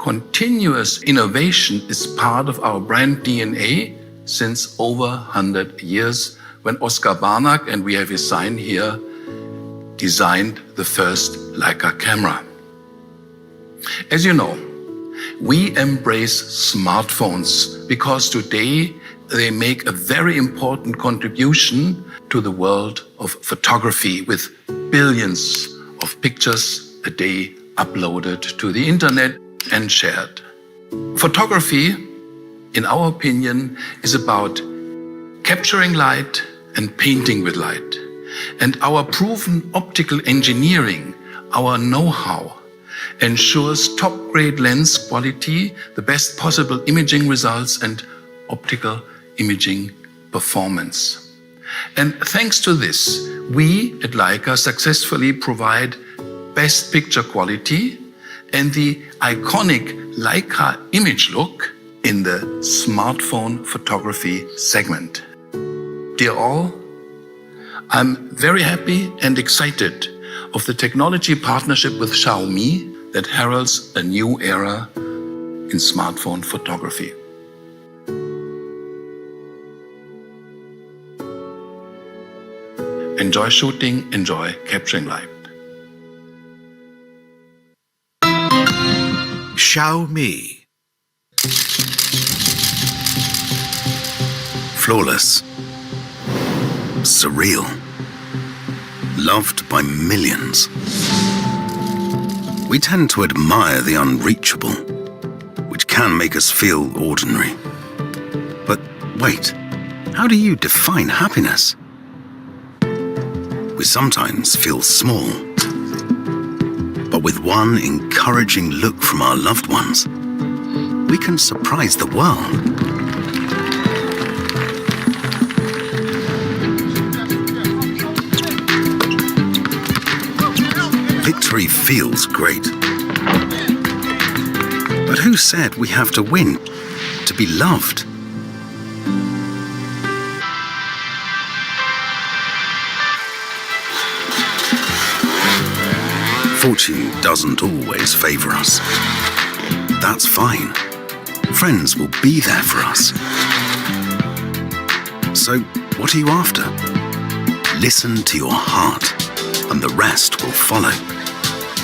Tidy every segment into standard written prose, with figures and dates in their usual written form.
continuous innovation is part of our brand DNA since over 100 years, when Oskar Barnack, and we have his sign here, designed the first Leica camera. As you know, we embrace smartphones because today they make a very important contribution to the world of photography, with billions of pictures a day uploaded to the internet and shared. Photography, in our opinion, is about capturing light and painting with light. And our proven optical engineering, our know-how, ensures top-grade lens quality, the best possible imaging results, and optical imaging performance. And thanks to this, we at Leica successfully provide best picture quality and the iconic Leica image look in the smartphone photography segment. Dear all, I'm very happy and excited of the technology partnership with Xiaomi that heralds a new era in smartphone photography. Enjoy shooting, enjoy capturing light. Xiaomi. Flawless. Surreal. Loved by millions. We tend to admire the unreachable, which can make us feel ordinary. But wait, how do you define happiness? We sometimes feel small, but with one encouraging look from our loved ones, we can surprise the world. Victory feels great. But who said we have to win to be loved? Fortune doesn't always favor us. That's fine. Friends will be there for us. So, what are you after? Listen to your heart, and the rest will follow.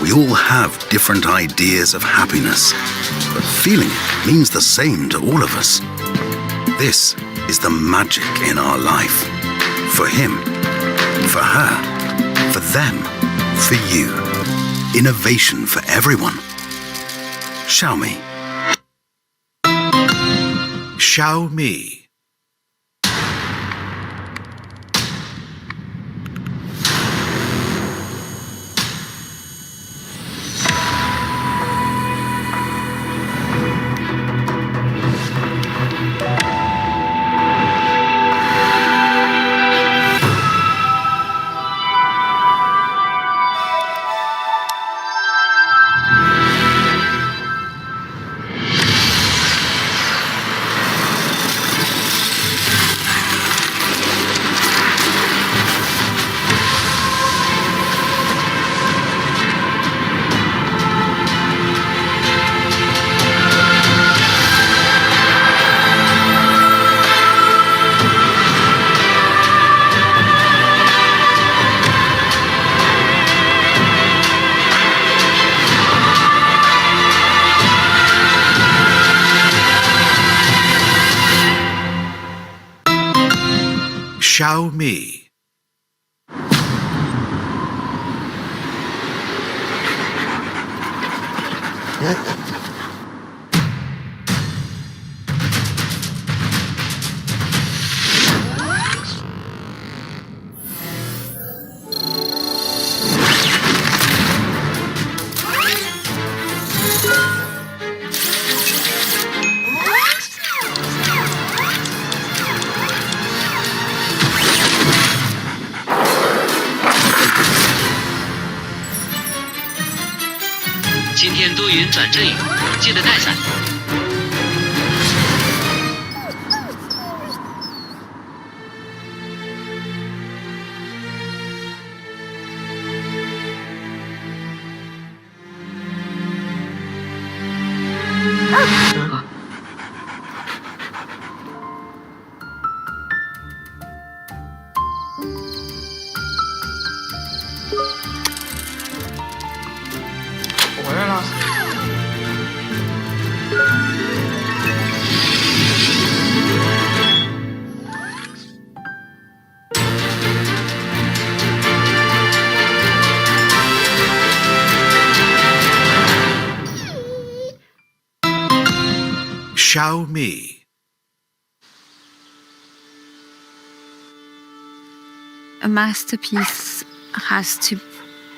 We all have different ideas of happiness, but feeling it means the same to all of us. This is the magic in our life. For him, for her, for them, for you. Innovation for everyone. Xiaomi. Xiaomi. Xiaomi.今天多云转阵雨，记得带伞。回来了。Xiaomi. A masterpiece has to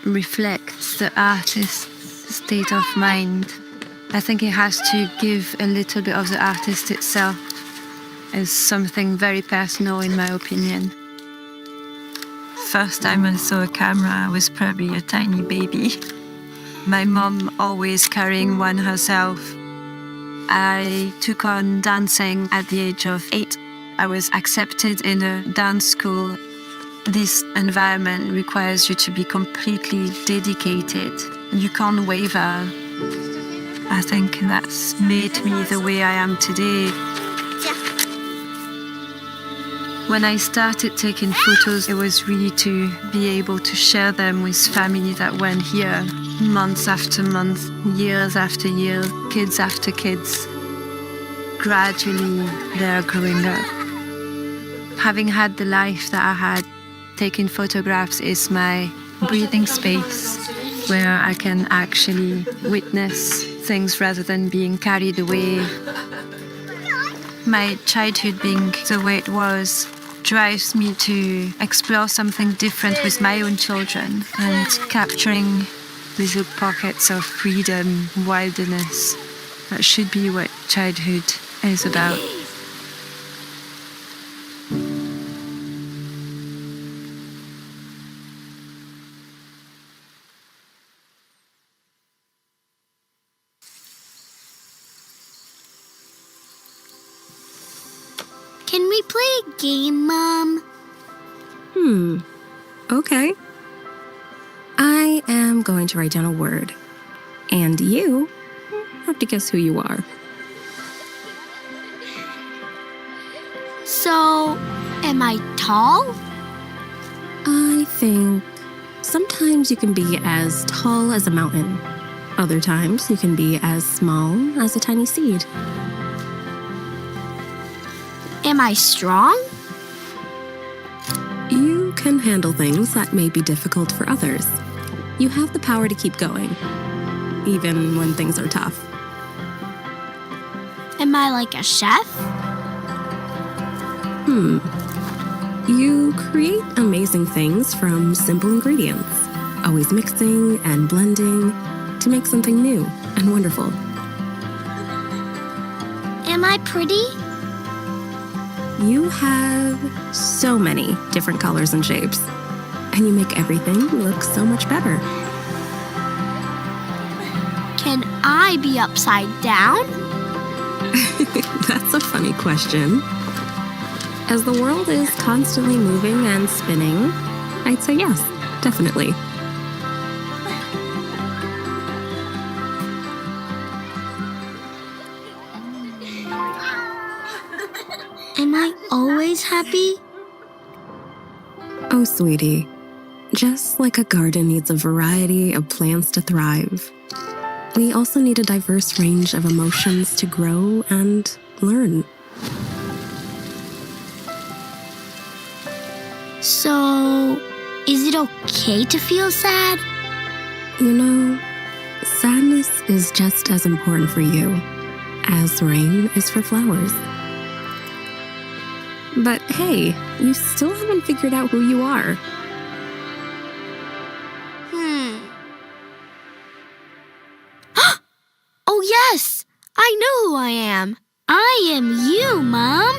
reflect the artist's state of mind. I think it has to give a little bit of the artist itself as something very personal, in my opinion. First time I saw a camera, I was probably a tiny baby. My mom always carrying one herself. I took on dancing at the age of 8. I was accepted in a dance school. This environment requires you to be completely dedicated. You can't waver. I think that's made me the way I am today. When I started taking photos, it was really to be able to share them with family that weren't here, months after months, years after years, kids after kids. Gradually, they're growing up. Having had the life that I had, taking photographs is my breathing space where I can actually witness things rather than being carried away. My childhood being the way it was drives me to explore something different with my own children and capturing little pockets of freedom, wilderness. That should be what childhood is about. Can we play a game, Mom? Okay. I am going to write down a word, and you have to guess who you are. So, am I tall? I think sometimes you can be as tall as a mountain. Other times you can be as small as a tiny seed. Am I strong? You can handle things that may be difficult for others. You have the power to keep going, even when things are tough. Am I like a chef? You create amazing things from simple ingredients, always mixing and blending to make something new and wonderful. Am I pretty? You have so many different colors and shapes, and you make everything look so much better. Can I be upside down? That's a funny question. As the world is constantly moving and spinning, I'd say yes, definitely. Am I always happy? Oh, sweetie, just like a garden needs a variety of plants to thrive, we also need a diverse range of emotions to grow and learn. So, is it okay to feel sad? You know, sadness is just as important for you as rain is for flowers. But hey, you still haven't figured out who you are. Oh yes! I know who I am. I am you, Mom.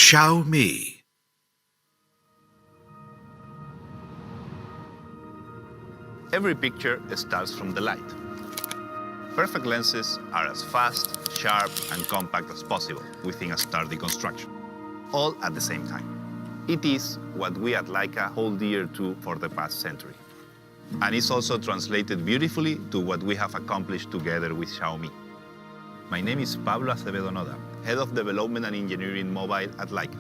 Xiaomi. Every picture starts from the light. Perfect lenses are as fast, sharp, and compact as possible within a sturdy construction, all at the same time. It is what we at Leica hold dear to for the past century. And it's also translated beautifully to what we have accomplished together with Xiaomi. My name is Pablo Acevedo Noda, Head of Development and Engineering Mobile at Leica.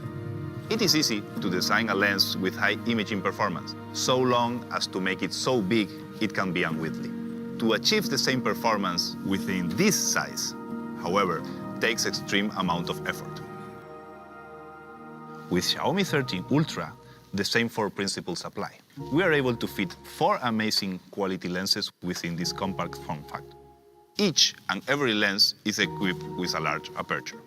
It is easy to design a lens with high imaging performance, so long as to make it so big it can be unwieldy. To achieve the same performance within this size, however, takes extreme amount of effort. With Xiaomi 13 Ultra, the same four principles apply. We are able to fit 4 amazing quality lenses within this compact form factor. Each and every lens is equipped with a large aperture.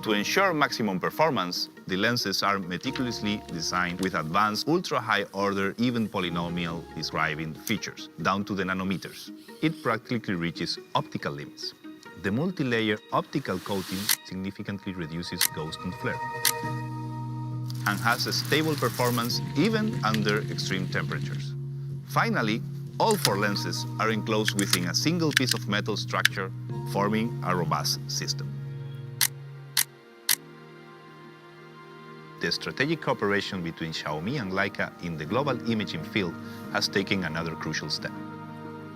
To ensure maximum performance, the lenses are meticulously designed with advanced ultra-high order even polynomial describing features, down to the nanometers. It practically reaches optical limits. The multi-layer optical coating significantly reduces ghost and flare, and has a stable performance even under extreme temperatures. Finally, all 4 lenses are enclosed within a single piece of metal structure, forming a robust system. The strategic cooperation between Xiaomi and Leica in the global imaging field has taken another crucial step.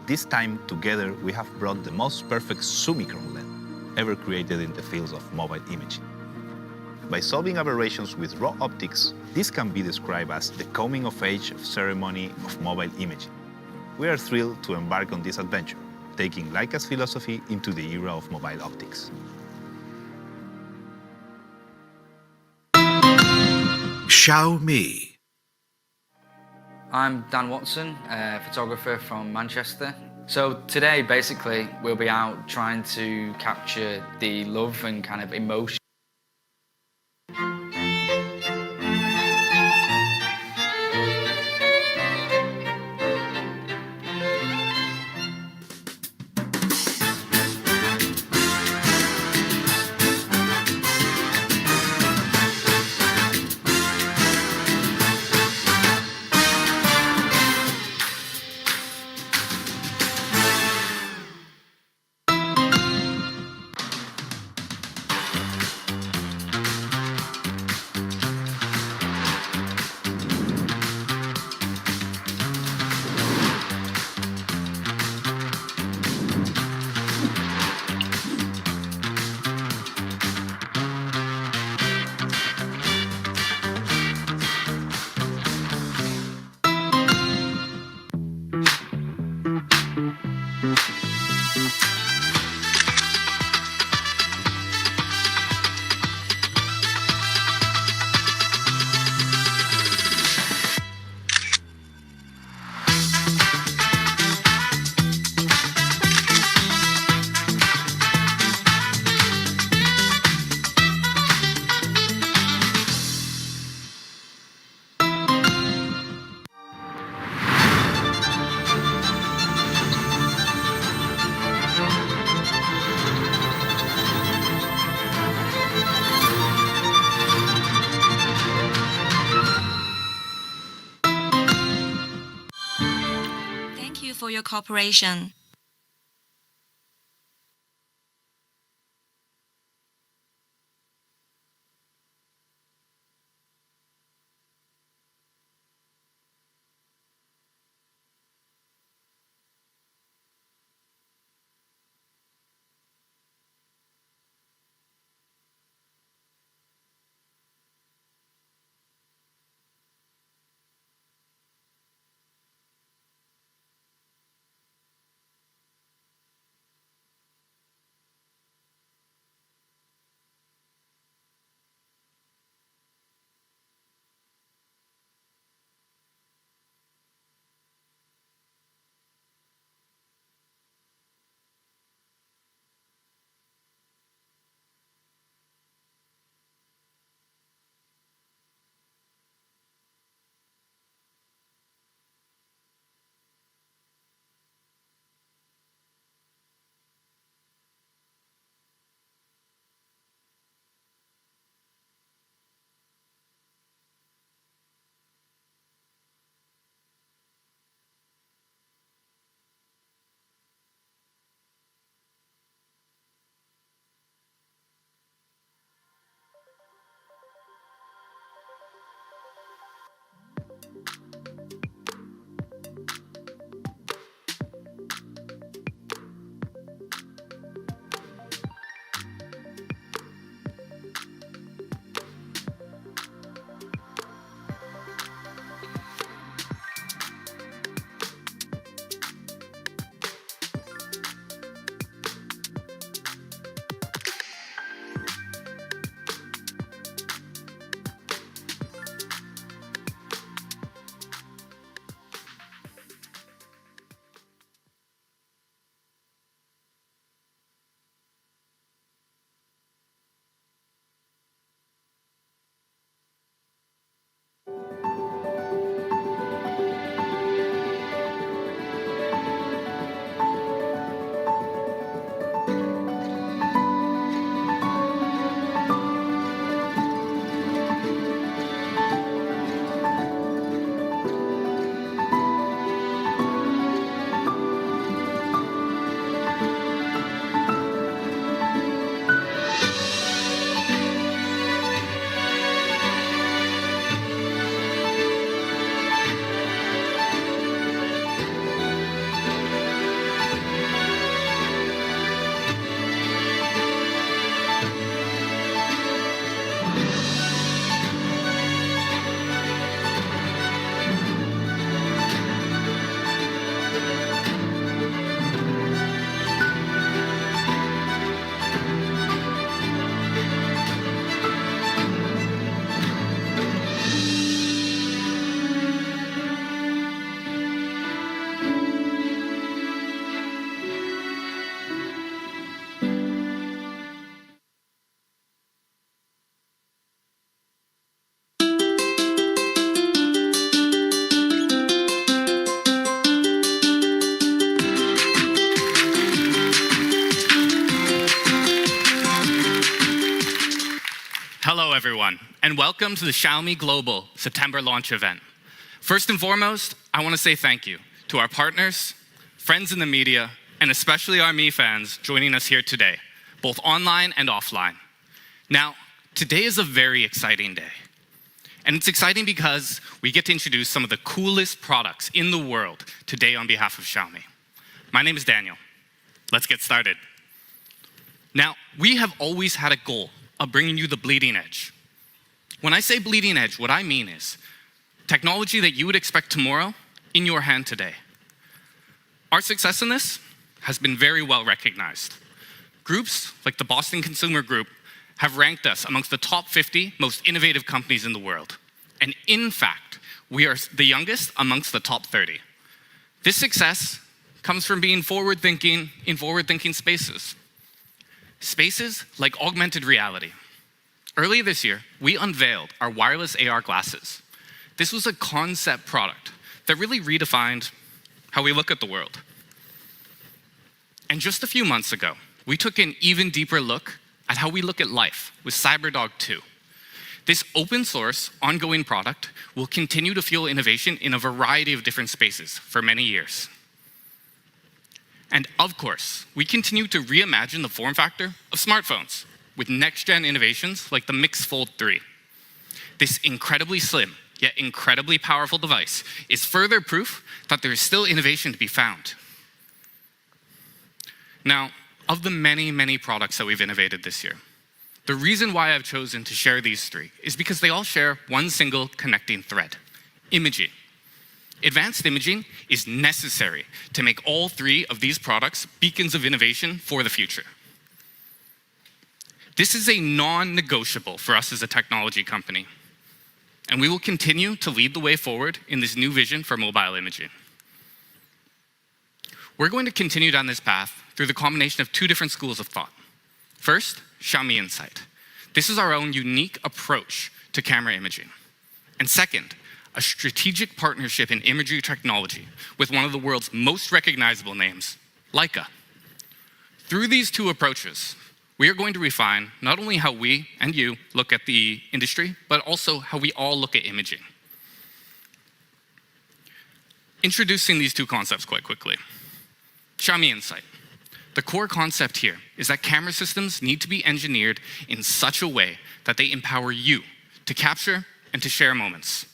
This time, together, we have brought the most perfect Summicron lens ever created in the fields of mobile imaging. By solving aberrations with raw optics, this can be described as the coming of age ceremony of mobile imaging. We are thrilled to embark on this adventure, taking Leica's philosophy into the era of mobile optics. Xiaomi. I'm Dan Watson, a photographer from Manchester. So today, basically, we'll be out trying to capture the love and kind of emotion for your cooperation. Hello, everyone, and welcome to the Xiaomi Global September launch event. First and foremost, I want to say thank you to our partners, friends in the media, and especially our Mi fans joining us here today, both online and offline. Now, today is a very exciting day. And it's exciting because we get to introduce some of the coolest products in the world today on behalf of Xiaomi. My name is Daniel. Let's get started. Now, we have always had a goal of bringing you the bleeding edge. When I say bleeding edge, what I mean is technology that you would expect tomorrow in your hand today. Our success in this has been very well recognized. Groups like the Boston Consumer Group have ranked us amongst the top 50 most innovative companies in the world. And in fact, we are the youngest amongst the top 30. This success comes from being forward-thinking in forward-thinking spaces. Spaces like augmented reality. Earlier this year, we unveiled our wireless AR glasses. This was a concept product that really redefined how we look at the world. And just a few months ago, we took an even deeper look at how we look at life with CyberDog 2. This open source, ongoing product will continue to fuel innovation in a variety of different spaces for many years. And of course, we continue to reimagine the form factor of smartphones with next-gen innovations like the Mix Fold 3. This incredibly slim, yet incredibly powerful device is further proof that there is still innovation to be found. Now, of the many, many products that we've innovated this year, the reason why I've chosen to share these three is because they all share one single connecting thread: imaging. Advanced imaging is necessary to make all three of these products beacons of innovation for the future. This is a non-negotiable for us as a technology company, and we will continue to lead the way forward in this new vision for mobile imaging. We're going to continue down this path through the combination of two different schools of thought. First, Xiaomi Insight. This is our own unique approach to camera imaging. And second, a strategic partnership in imagery technology with one of the world's most recognizable names, Leica. Through these two approaches, we are going to refine not only how we and you look at the industry, but also how we all look at imaging. Introducing these two concepts quite quickly. Xiaomi Insight. The core concept here is that camera systems need to be engineered in such a way that they empower you to capture and to share moments.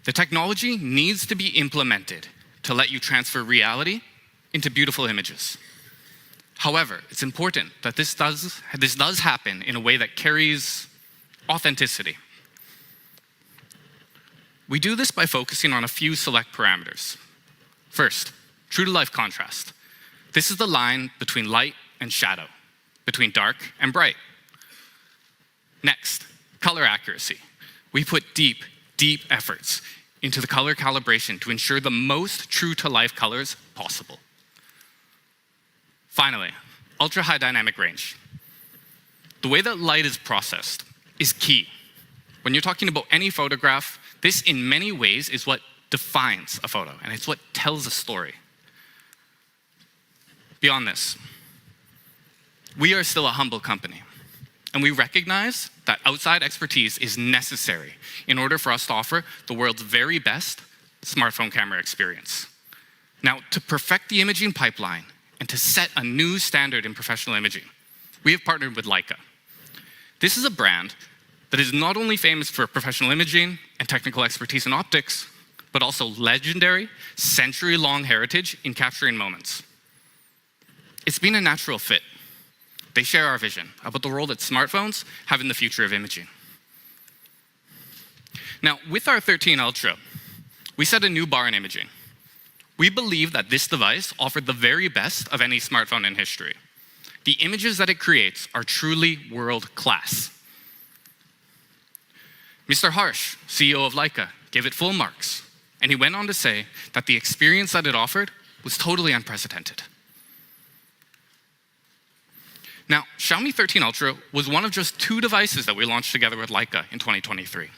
The technology needs to be implemented to let you transfer reality into beautiful images. However, it's important that this does happen in a way that carries authenticity. We do this by focusing on a few select parameters. First, true-to-life contrast. This is the line between light and shadow, between dark and bright. Next, color accuracy. We put deep efforts into the color calibration to ensure the most true-to-life colors possible. Finally, ultra-high dynamic range. The way that light is processed is key. When you're talking about any photograph, this in many ways is what defines a photo, and it's what tells a story. Beyond this, we are still a humble company, and we recognize that outside expertise is necessary in order for us to offer the world's very best smartphone camera experience. Now, to perfect the imaging pipeline and to set a new standard in professional imaging, we have partnered with Leica. This is a brand that is not only famous for professional imaging and technical expertise in optics, but also legendary, century-long heritage in capturing moments. It's been a natural fit. They share our vision about the role that smartphones have in the future of imaging. Now, with our 13 Ultra, we set a new bar in imaging. We believe that this device offered the very best of any smartphone in history. The images that it creates are truly world-class. Mr. Harsh, CEO of Leica, gave it full marks, and he went on to say that the experience that it offered was totally unprecedented. Now, Xiaomi 13 Ultra was one of just two devices that we launched together with Leica in 2023.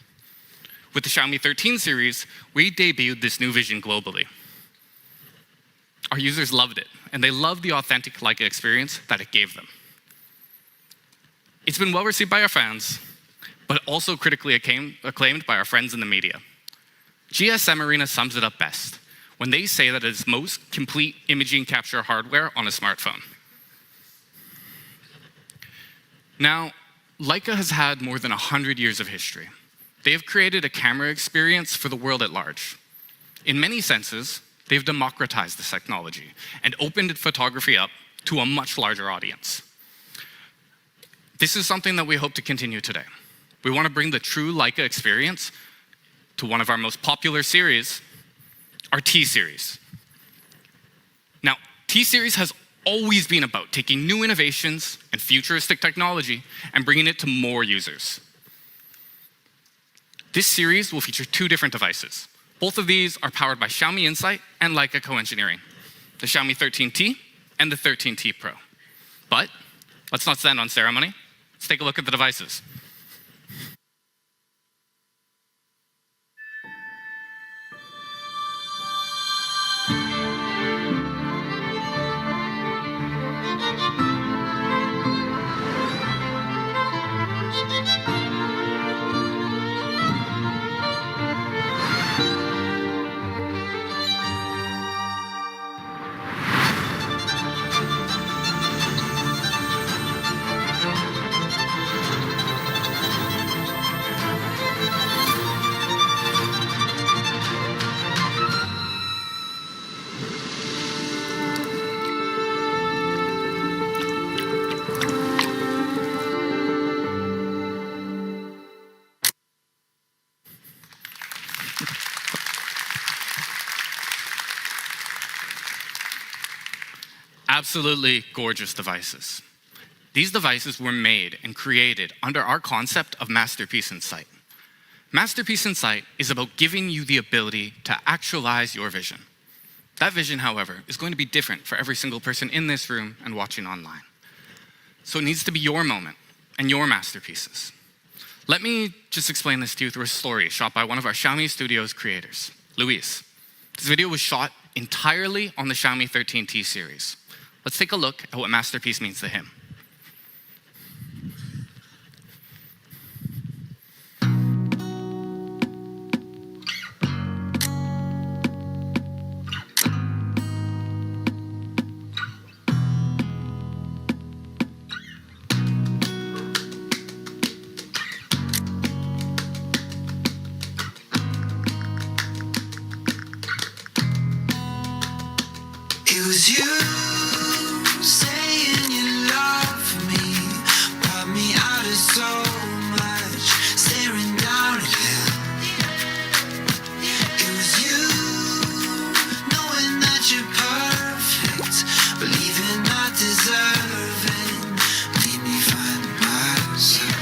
With the Xiaomi 13 series, we debuted this new vision globally. Our users loved it, and they loved the authentic Leica experience that it gave them. It's been well received by our fans, but also critically acclaimed by our friends in the media. GSM Arena sums it up best when they say that it is most complete imaging capture hardware on a smartphone. Now, Leica has had more than 100 years of history. They have created a camera experience for the world at large. In many senses, they've democratized this technology and opened photography up to a much larger audience. This is something that we hope to continue today. We want to bring the true Leica experience to one of our most popular series, our T-Series. Now, T-Series has always been about taking new innovations and futuristic technology and bringing it to more users. This series will feature two different devices. Both of these are powered by Xiaomi Insight and Leica co-engineering, the Xiaomi 13T and the 13T Pro. But let's not stand on ceremony. Let's take a look at the devices. Absolutely gorgeous devices. These devices were made and created under our concept of Masterpiece in Sight. Masterpiece in Sight is about giving you the ability to actualize your vision. That vision, however, is going to be different for every single person in this room and watching online. So it needs to be your moment and your masterpieces. Let me just explain this to you through a story shot by one of our Xiaomi Studios creators, Luis. This video was shot entirely on the Xiaomi 13T series. Let's take a look at what masterpiece means to him. It was you saying you love me, brought me out of so much, staring down at hell. It was you knowing that you're perfect, believing not deserving, made me find myself.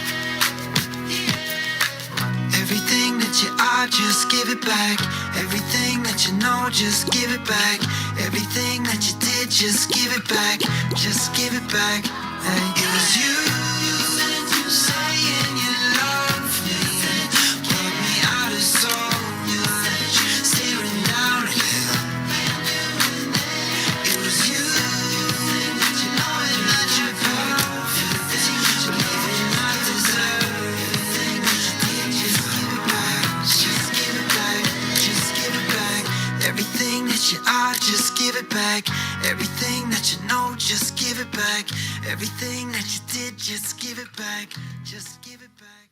Everything that you are, just give it back. Everything that you know, just give it back. Everything that you did, just give it back. Just give it back. Hey. It was you saying you love me, brought me out of so much, staring down at hell. It was you knowing that you're perfect, believing I deserve it. Just give it back. Just give it back. Just give it back. Everything that you are, just give it back. Everything that you know, just give it back. Everything that you did, just give it back. Just give it back.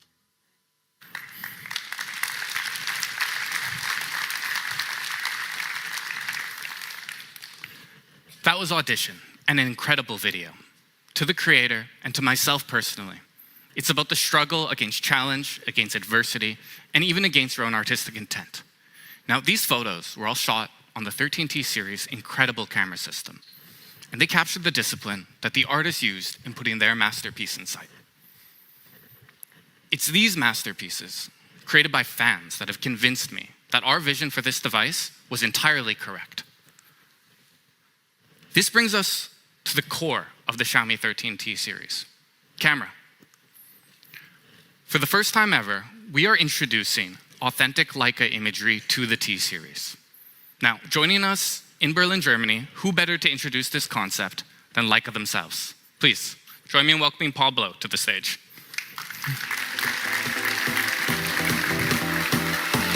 That was Audition, and an incredible video. To the creator and to myself personally, it's about the struggle against challenge, against adversity, and even against your own artistic intent. Now, these photos were all shot on the 13T series' incredible camera system, and they captured the discipline that the artists used in putting their masterpiece in sight. It's these masterpieces, created by fans, that have convinced me that our vision for this device was entirely correct. This brings us to the core of the Xiaomi 13T series, camera. For the first time ever, we are introducing authentic Leica imagery to the T series. Now, joining us in Berlin, Germany, who better to introduce this concept than Leica themselves? Please, Join me in welcoming Pablo to the stage.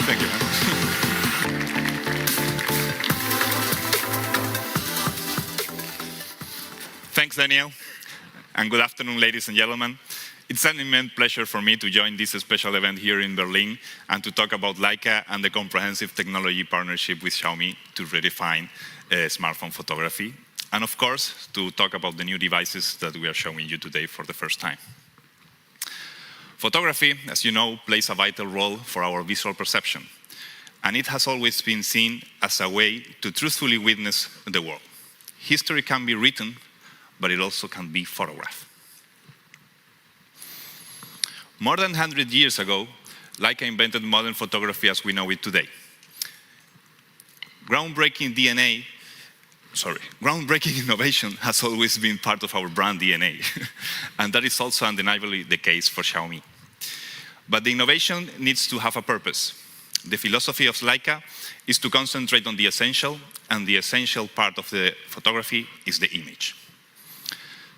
Thank you. Thanks, Daniel. And good afternoon, ladies and gentlemen. It's an immense pleasure for me to join this special event here in Berlin and to talk about Leica and the comprehensive technology partnership with Xiaomi to redefine smartphone photography. And of course, to talk about the new devices that we are showing you today for the first time. Photography, as you know, plays a vital role for our visual perception. And it has always been seen as a way to truthfully witness the world. History can be written, but it also can be photographed. More than 100 years ago, Leica invented modern photography as we know it today. Groundbreaking innovation has always been part of our brand DNA, and that is also undeniably the case for Xiaomi. But the innovation needs to have a purpose. The philosophy of Leica is to concentrate on the essential, and the essential part of the photography is the image.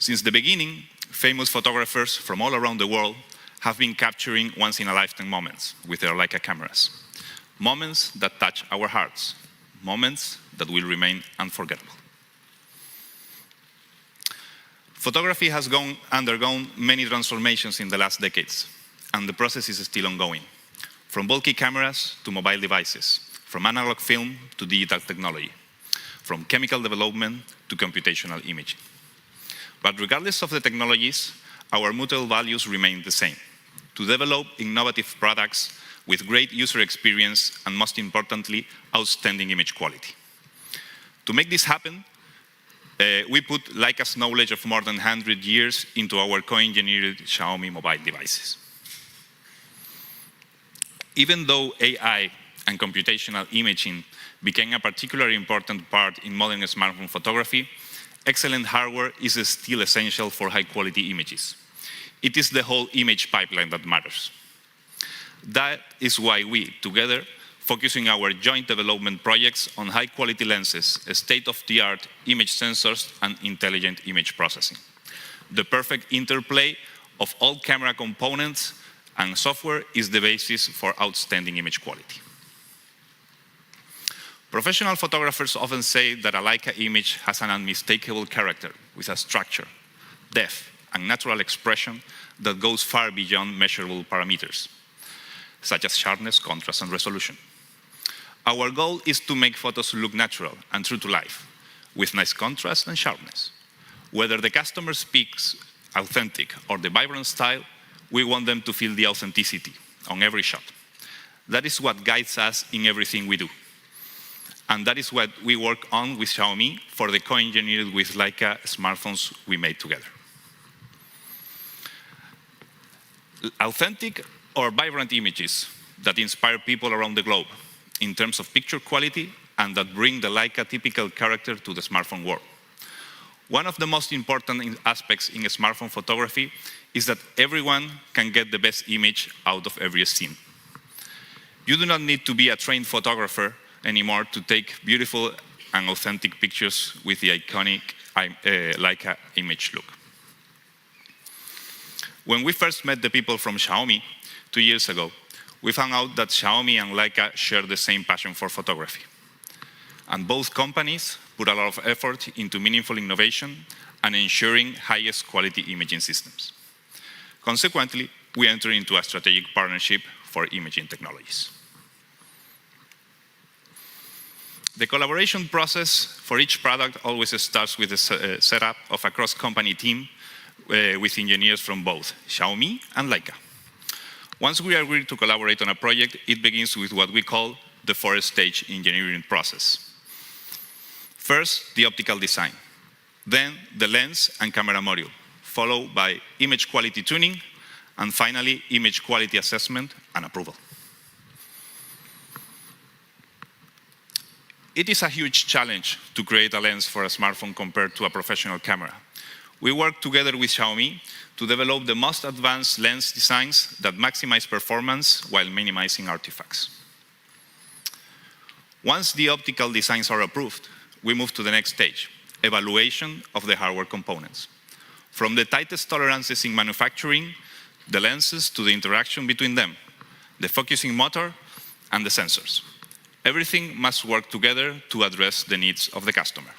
Since the beginning, famous photographers from all around the world have been capturing once-in-a-lifetime moments with their Leica cameras. Moments that touch our hearts. Moments that will remain unforgettable. Photography has undergone many transformations in the last decades, and the process is still ongoing. From bulky cameras to mobile devices, from analog film to digital technology, from chemical development to computational imaging. But regardless of the technologies, our mutual values remain the same: to develop innovative products with great user experience and, most importantly, outstanding image quality. To make this happen, we put Leica's knowledge of more than 100 years into our co-engineered Xiaomi mobile devices. Even though AI and computational imaging became a particularly important part in modern smartphone photography, excellent hardware is still essential for high-quality images. It is the whole image pipeline that matters. That is why we, together, focusing our joint development projects on high-quality lenses, state-of-the-art image sensors, and intelligent image processing. The perfect interplay of all camera components and software is the basis for outstanding image quality. Professional photographers often say that a Leica image has an unmistakable character with a structure, depth, and natural expression that goes far beyond measurable parameters, such as sharpness, contrast, and resolution. Our goal is to make photos look natural and true to life, with nice contrast and sharpness. Whether the customer speaks authentic or the vibrant style, we want them to feel the authenticity on every shot. That is what guides us in everything we do. And that is what we work on with Xiaomi for the co-engineered with Leica smartphones we made together. Authentic or vibrant images that inspire people around the globe in terms of picture quality and that bring the Leica typical character to the smartphone world. One of the most important aspects in smartphone photography is that everyone can get the best image out of every scene. You do not need to be a trained photographer anymore to take beautiful and authentic pictures with the iconic Leica image look. When we first met the people from Xiaomi 2 years ago, we found out that Xiaomi and Leica share the same passion for photography. And both companies put a lot of effort into meaningful innovation and ensuring highest quality imaging systems. Consequently, we entered into a strategic partnership for imaging technologies. The collaboration process for each product always starts with the setup of a cross-company team with engineers from both Xiaomi and Leica. Once we agree to collaborate on a project, it begins with what we call the four-stage engineering process. First, the optical design, then the lens and camera module, followed by image quality tuning, and finally, image quality assessment and approval. It is a huge challenge to create a lens for a smartphone compared to a professional camera. We work together with Xiaomi to develop the most advanced lens designs that maximize performance while minimizing artifacts. Once the optical designs are approved, we move to the next stage, evaluation of the hardware components. From the tightest tolerances in manufacturing, the lenses to the interaction between them, the focusing motor and the sensors. Everything must work together to address the needs of the customer.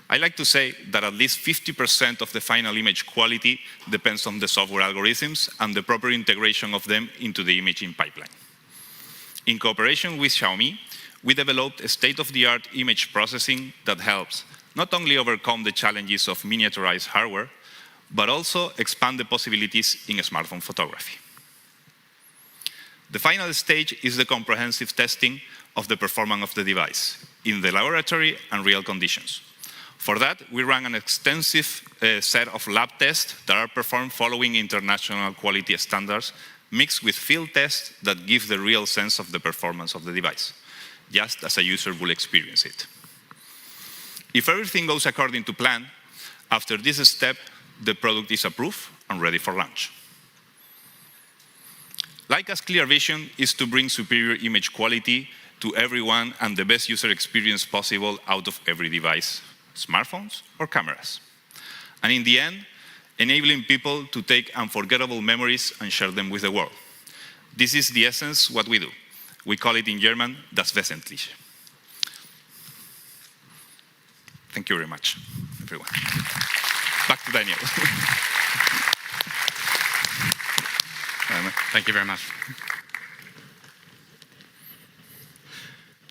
I like to say that at least 50% of the final image quality depends on the software algorithms and the proper integration of them into the imaging pipeline. In cooperation with Xiaomi, we developed a state-of-the-art image processing that helps not only overcome the challenges of miniaturized hardware, but also expand the possibilities in smartphone photography. The final stage is the comprehensive testing of the performance of the device in the laboratory and real conditions. For that, we ran an extensive set of lab tests that are performed following international quality standards, mixed with field tests that give the real sense of the performance of the device, just as a user will experience it. If everything goes according to plan, after this step, the product is approved and ready for launch. Leica's clear vision is to bring superior image quality to everyone and the best user experience possible out of every device, smartphones or cameras. And in the end, enabling people to take unforgettable memories and share them with the world. This is the essence of what we do. We call it in German, das Wesentliche. Thank you very much, everyone. Back to Daniel. Thank you very much.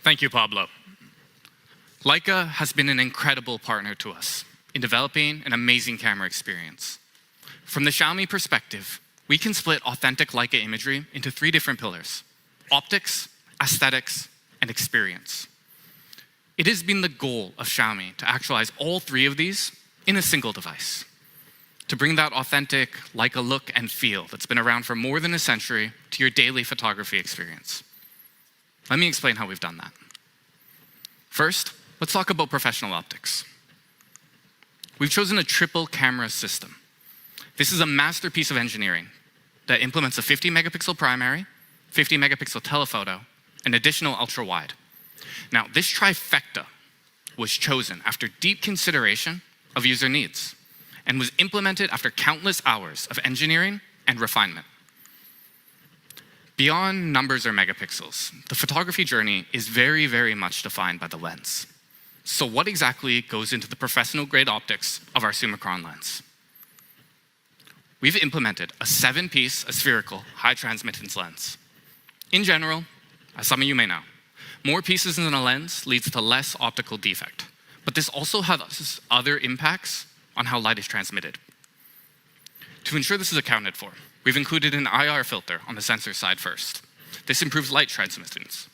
Thank you, Pablo. Leica has been an incredible partner to us in developing an amazing camera experience. From the Xiaomi perspective, we can split authentic Leica imagery into 3 different pillars: optics, aesthetics, and experience. It has been the goal of Xiaomi to actualize all 3 of these in a single device, to bring that authentic Leica look and feel that's been around for more than a century to your daily photography experience. Let me explain how we've done that. First, let's talk about professional optics. We've chosen a triple camera system. This is a masterpiece of engineering that implements a 50 megapixel primary, 50 megapixel telephoto, and additional ultra wide. Now, this trifecta was chosen after deep consideration of user needs and was implemented after countless hours of engineering and refinement. Beyond numbers or megapixels, the photography journey is very, very much defined by the lens. So what exactly goes into the professional-grade optics of our Summicron lens? We've implemented a 7-piece spherical high-transmittance lens. In general, as some of you may know, more pieces in a lens leads to less optical defect, but this also has other impacts on how light is transmitted. To ensure this is accounted for, we've included an IR filter on the sensor side first. This improves light transmittance.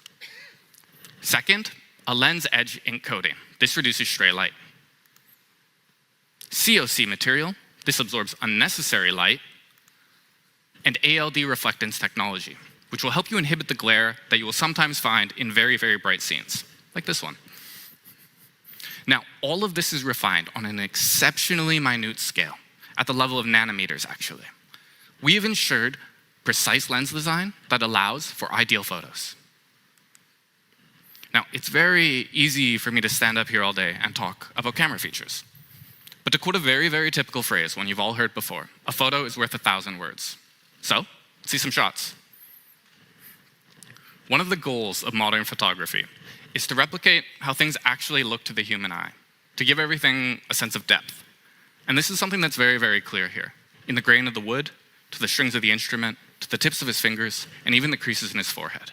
Second, a lens edge ink coating. This reduces stray light. COC material. This absorbs unnecessary light. And ALD reflectance technology, which will help you inhibit the glare that you will sometimes find in very, very bright scenes, like this one. Now, all of this is refined on an exceptionally minute scale, at the level of nanometers, actually. We have ensured precise lens design that allows for ideal photos. Now, it's very easy for me to stand up here all day and talk about camera features. But to quote a very, very typical phrase, one you've all heard before, a photo is worth 1,000 words. So, let's see some shots. One of the goals of modern photography is to replicate how things actually look to the human eye, to give everything a sense of depth. And this is something that's very, very clear here, in the grain of the wood, to the strings of the instrument, to the tips of his fingers, and even the creases in his forehead.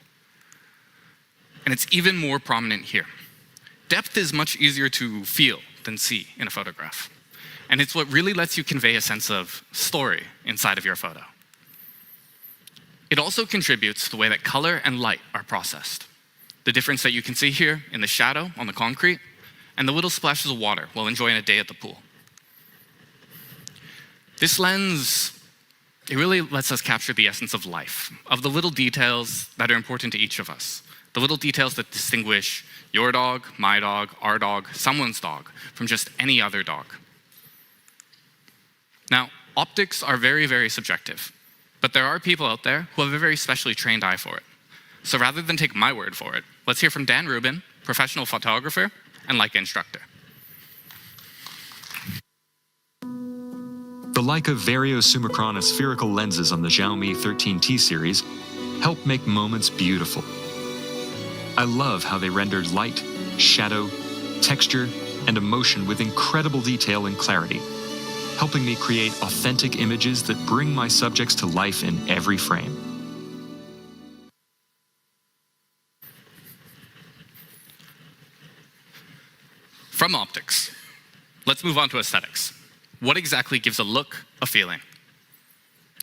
And it's even more prominent here. Depth is much easier to feel than see in a photograph. And it's what really lets you convey a sense of story inside of your photo. It also contributes to the way that color and light are processed. The difference that you can see here in the shadow on the concrete and the little splashes of water while enjoying a day at the pool. This lens, it really lets us capture the essence of life, of the little details that are important to each of us, the little details that distinguish your dog, my dog, our dog, someone's dog from just any other dog. Now, optics are very, very subjective, but there are people out there who have a very specially trained eye for it. So rather than take my word for it, let's hear from Dan Rubin, professional photographer and Leica instructor. Leica Vario-Summicron spherical lenses on the Xiaomi 13T series help make moments beautiful. I love how they rendered light, shadow, texture, and emotion with incredible detail and clarity, helping me create authentic images that bring my subjects to life in every frame. From optics, let's move on to aesthetics. What exactly gives a look, a feeling?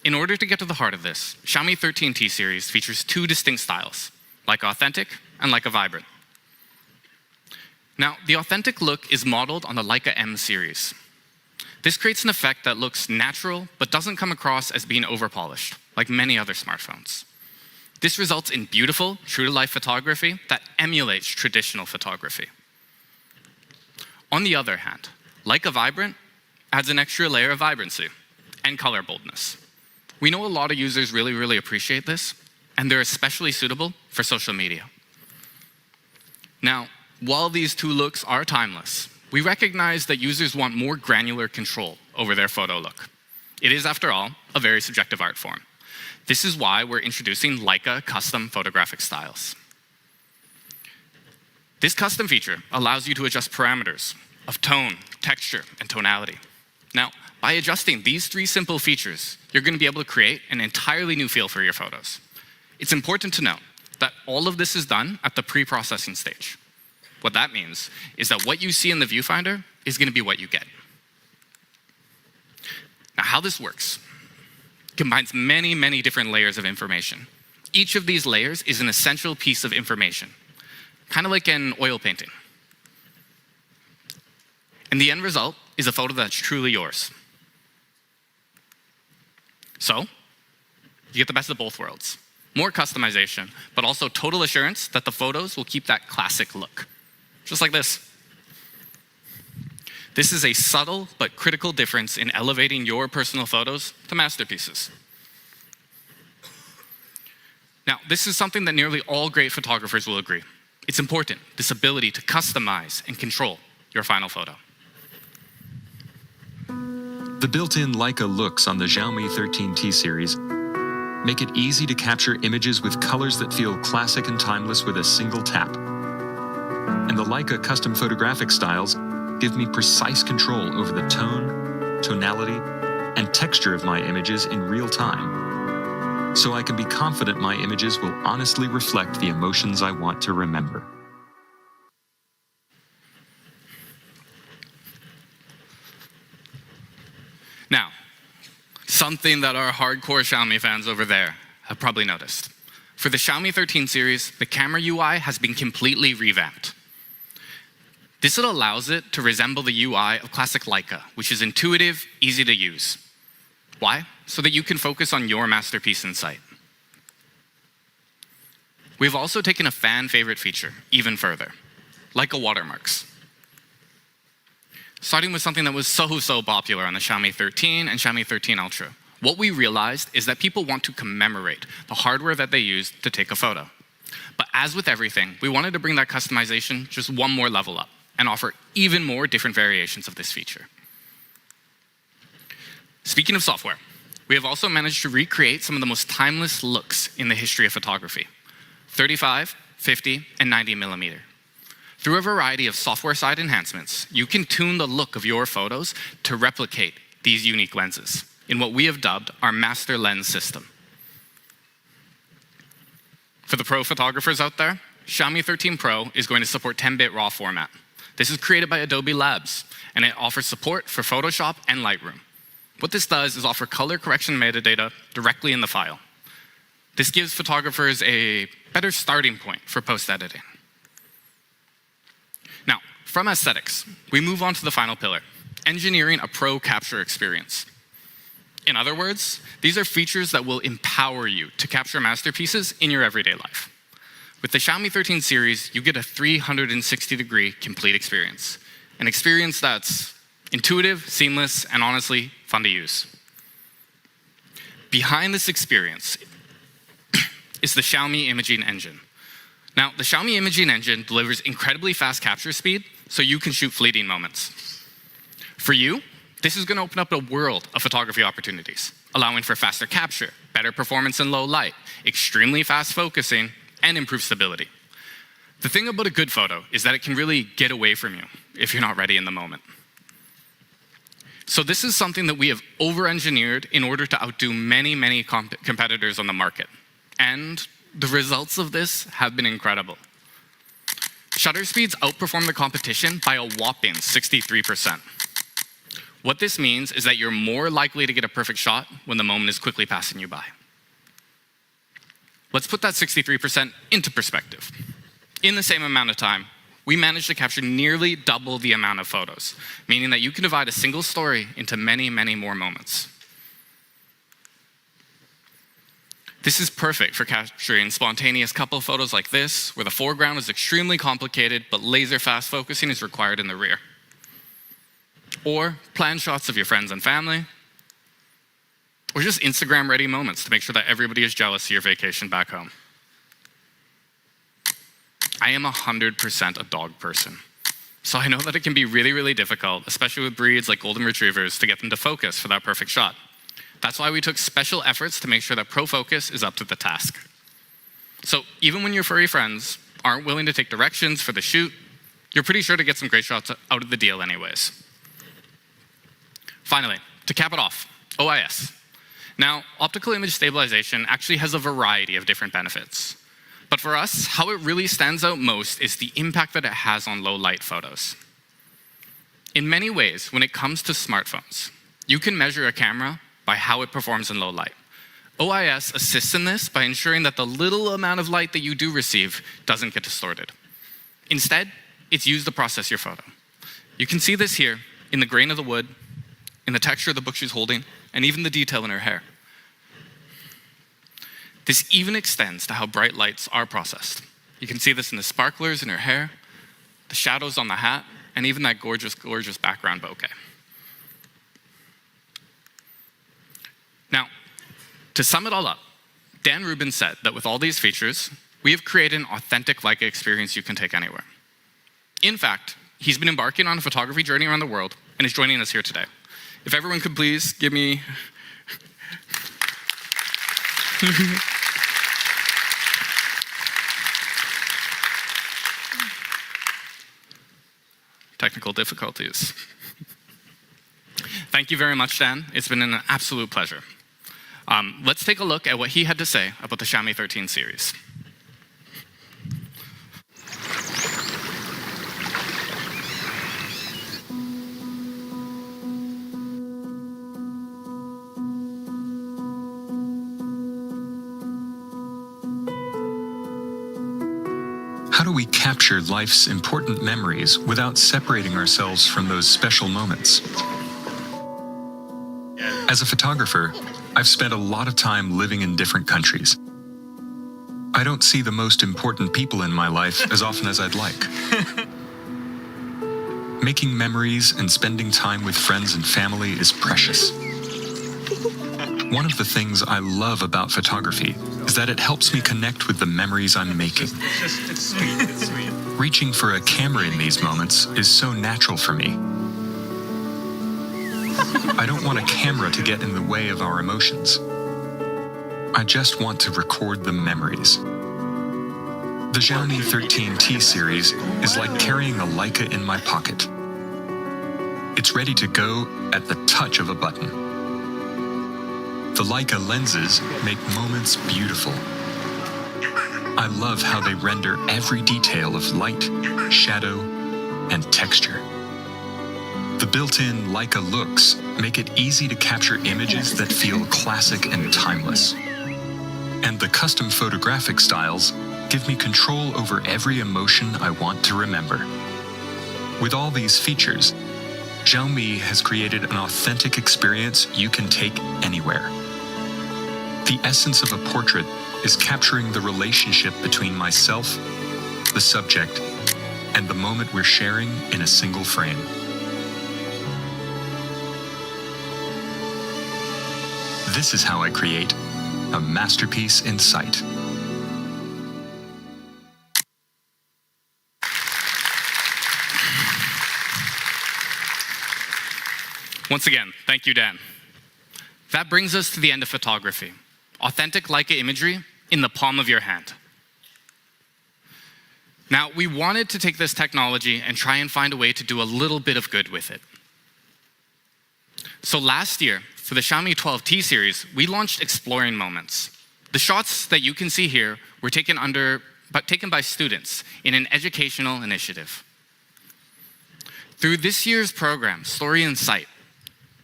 In order to get to the heart of this, Xiaomi 13T series features two distinct styles, Leica Authentic and Leica Vibrant. Now, the Authentic look is modeled on the Leica M series. This creates an effect that looks natural, but doesn't come across as being overpolished, like many other smartphones. This results in beautiful, true-to-life photography that emulates traditional photography. On the other hand, Leica Vibrant adds an extra layer of vibrancy and color boldness. We know a lot of users really appreciate this, and they're especially suitable for social media. Now, while these two looks are timeless, we recognize that users want more granular control over their photo look. It is, after all, a very subjective art form. This is why we're introducing Leica custom photographic styles. This custom feature allows you to adjust parameters of tone, texture, and tonality. Now, by adjusting these three simple features, you're going to be able to create an entirely new feel for your photos. It's important to note that all of this is done at the pre-processing stage. What that means is that what you see in the viewfinder is going to be what you get. Now, how this works combines many different layers of information. Each of these layers is an essential piece of information, kind of like an oil painting. And the end result is a photo that's truly yours. So, you get the best of both worlds. More customization, but also total assurance that the photos will keep that classic look. Just like this. This is a subtle but critical difference in elevating your personal photos to masterpieces. Now, this is something that nearly all great photographers will agree. It's important, this ability to customize and control your final photo. The built-in Leica looks on the Xiaomi 13T series make it easy to capture images with colors that feel classic and timeless with a single tap. And the Leica custom photographic styles give me precise control over the tone, tonality, and texture of my images in real time, so I can be confident my images will honestly reflect the emotions I want to remember. Now, something that our hardcore Xiaomi fans over there have probably noticed. For the Xiaomi 13 series, the camera UI has been completely revamped. This allows it to resemble the UI of classic Leica, which is intuitive, easy to use. Why? So that you can focus on your masterpiece in sight. We've also taken a fan favorite feature even further, Leica watermarks. Starting with something that was so popular on the Xiaomi 13 and Xiaomi 13 Ultra. What we realized is that people want to commemorate the hardware that they used to take a photo. But as with everything, we wanted to bring that customization just one more level up and offer even more different variations of this feature. Speaking of software, we have also managed to recreate some of the most timeless looks in the history of photography, 35, 50, and 90mm. Through a variety of software-side enhancements, you can tune the look of your photos to replicate these unique lenses in what we have dubbed our master lens system. For the pro photographers out there, Xiaomi 13 Pro is going to support 10-bit RAW format. This is created by Adobe Labs, and it offers support for Photoshop and Lightroom. What this does is offer color correction metadata directly in the file. This gives photographers a better starting point for post-editing. Now, from aesthetics, we move on to the final pillar, engineering a pro capture experience. In other words, these are features that will empower you to capture masterpieces in your everyday life. With the Xiaomi 13 series, you get a 360-degree complete experience, an experience that's intuitive, seamless, and honestly, fun to use. Behind this experience is the Xiaomi imaging engine. Now, the Xiaomi imaging engine delivers incredibly fast capture speed, so you can shoot fleeting moments. For you, This is going to open up a world of photography opportunities, allowing for faster capture, better performance in low light, extremely fast focusing, and improved stability. The thing about a good photo is that it can really get away from you if you're not ready in the moment. So this is something that we have over-engineered in order to outdo many, many competitors on the market. And the results of this have been incredible. Shutter speeds outperform the competition by a whopping 63%. What this means is that you're more likely to get a perfect shot when the moment is quickly passing you by. Let's put that 63% into perspective. In the same amount of time, we managed to capture nearly double the amount of photos, meaning that you can divide a single story into many, many more moments. This is perfect for capturing spontaneous couple photos like this, where the foreground is extremely complicated, but laser fast focusing is required in the rear. Or planned shots of your friends and family, or just Instagram-ready moments to make sure that everybody is jealous of your vacation back home. I am 100% a dog person, so I know that it can be really, really difficult, especially with breeds like golden retrievers, to get them to focus for that perfect shot. That's why we took special efforts to make sure that ProFocus is up to the task. So even when your furry friends aren't willing to take directions for the shoot, you're pretty sure to get some great shots out of the deal anyways. Finally, to cap it off, OIS. Now, optical image stabilization actually has a variety of different benefits. But for us, how it really stands out most is the impact that it has on low light photos. In many ways, when it comes to smartphones, you can measure a camera by how it performs in low light. OIS assists in this by ensuring that the little amount of light that you do receive doesn't get distorted. Instead, it's used to process your photo. You can see this here in the grain of the wood, in the texture of the book she's holding, and even the detail in her hair. This even extends to how bright lights are processed. You can see this in the sparklers in her hair, the shadows on the hat, and even that gorgeous, gorgeous background bokeh. Now, to sum it all up, Dan Rubin said that with all these features, we have created an authentic Leica experience you can take anywhere. In fact, he's been embarking on a photography journey around the world and is joining us here today. If everyone could please give me... Technical difficulties. Thank you very much, Dan. It's been an absolute pleasure. Let's take a look at what he had to say about the Xiaomi 13 series. How do we capture life's important memories without separating ourselves from those special moments? As a photographer, I've spent a lot of time living in different countries. I don't see the most important people in my life as often as I'd like. Making memories and spending time with friends and family is precious. One of the things I love about photography is that it helps me connect with the memories I'm making. It's sweet, it's sweet. Reaching for a camera in these moments is so natural for me. I don't want a camera to get in the way of our emotions. I just want to record the memories. The Xiaomi 13T series is like carrying a Leica in my pocket. It's ready to go at the touch of a button. The Leica lenses make moments beautiful. I love how they render every detail of light, shadow, and texture. The built-in Leica looks make it easy to capture images that feel classic and timeless. And the custom photographic styles give me control over every emotion I want to remember. With all these features, Xiaomi has created an authentic experience you can take anywhere. The essence of a portrait is capturing the relationship between myself, the subject, and the moment we're sharing in a single frame. This is how I create a masterpiece in sight. Once again, thank you, Dan. That brings us to the end of photography. Authentic Leica imagery in the palm of your hand. Now, we wanted to take this technology and try and find a way to do a little bit of good with it. So last year, for the Xiaomi 12T series, we launched Exploring Moments. The shots that you can see here were taken by students in an educational initiative. Through this year's program, Story in Sight,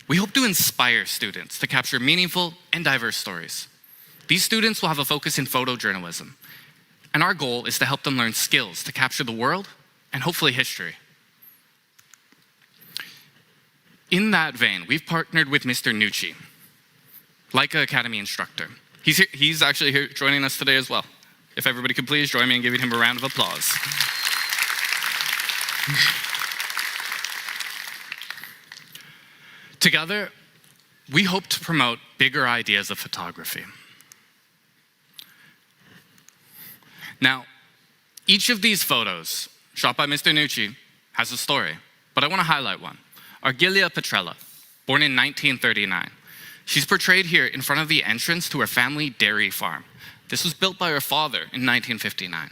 we hope to inspire students to capture meaningful and diverse stories. These students will have a focus in photojournalism, and our goal is to help them learn skills to capture the world and hopefully history. In that vein, we've partnered with Mr. Nucci, Leica Academy instructor. He's actually here joining us today as well. If everybody could please join me in giving him a round of applause. Together, we hope to promote bigger ideas of photography. Now, each of these photos, shot by Mr. Nucci, has a story, but I want to highlight one. Argilia Petrella, born in 1939. She's portrayed here in front of the entrance to her family dairy farm. This was built by her father in 1959.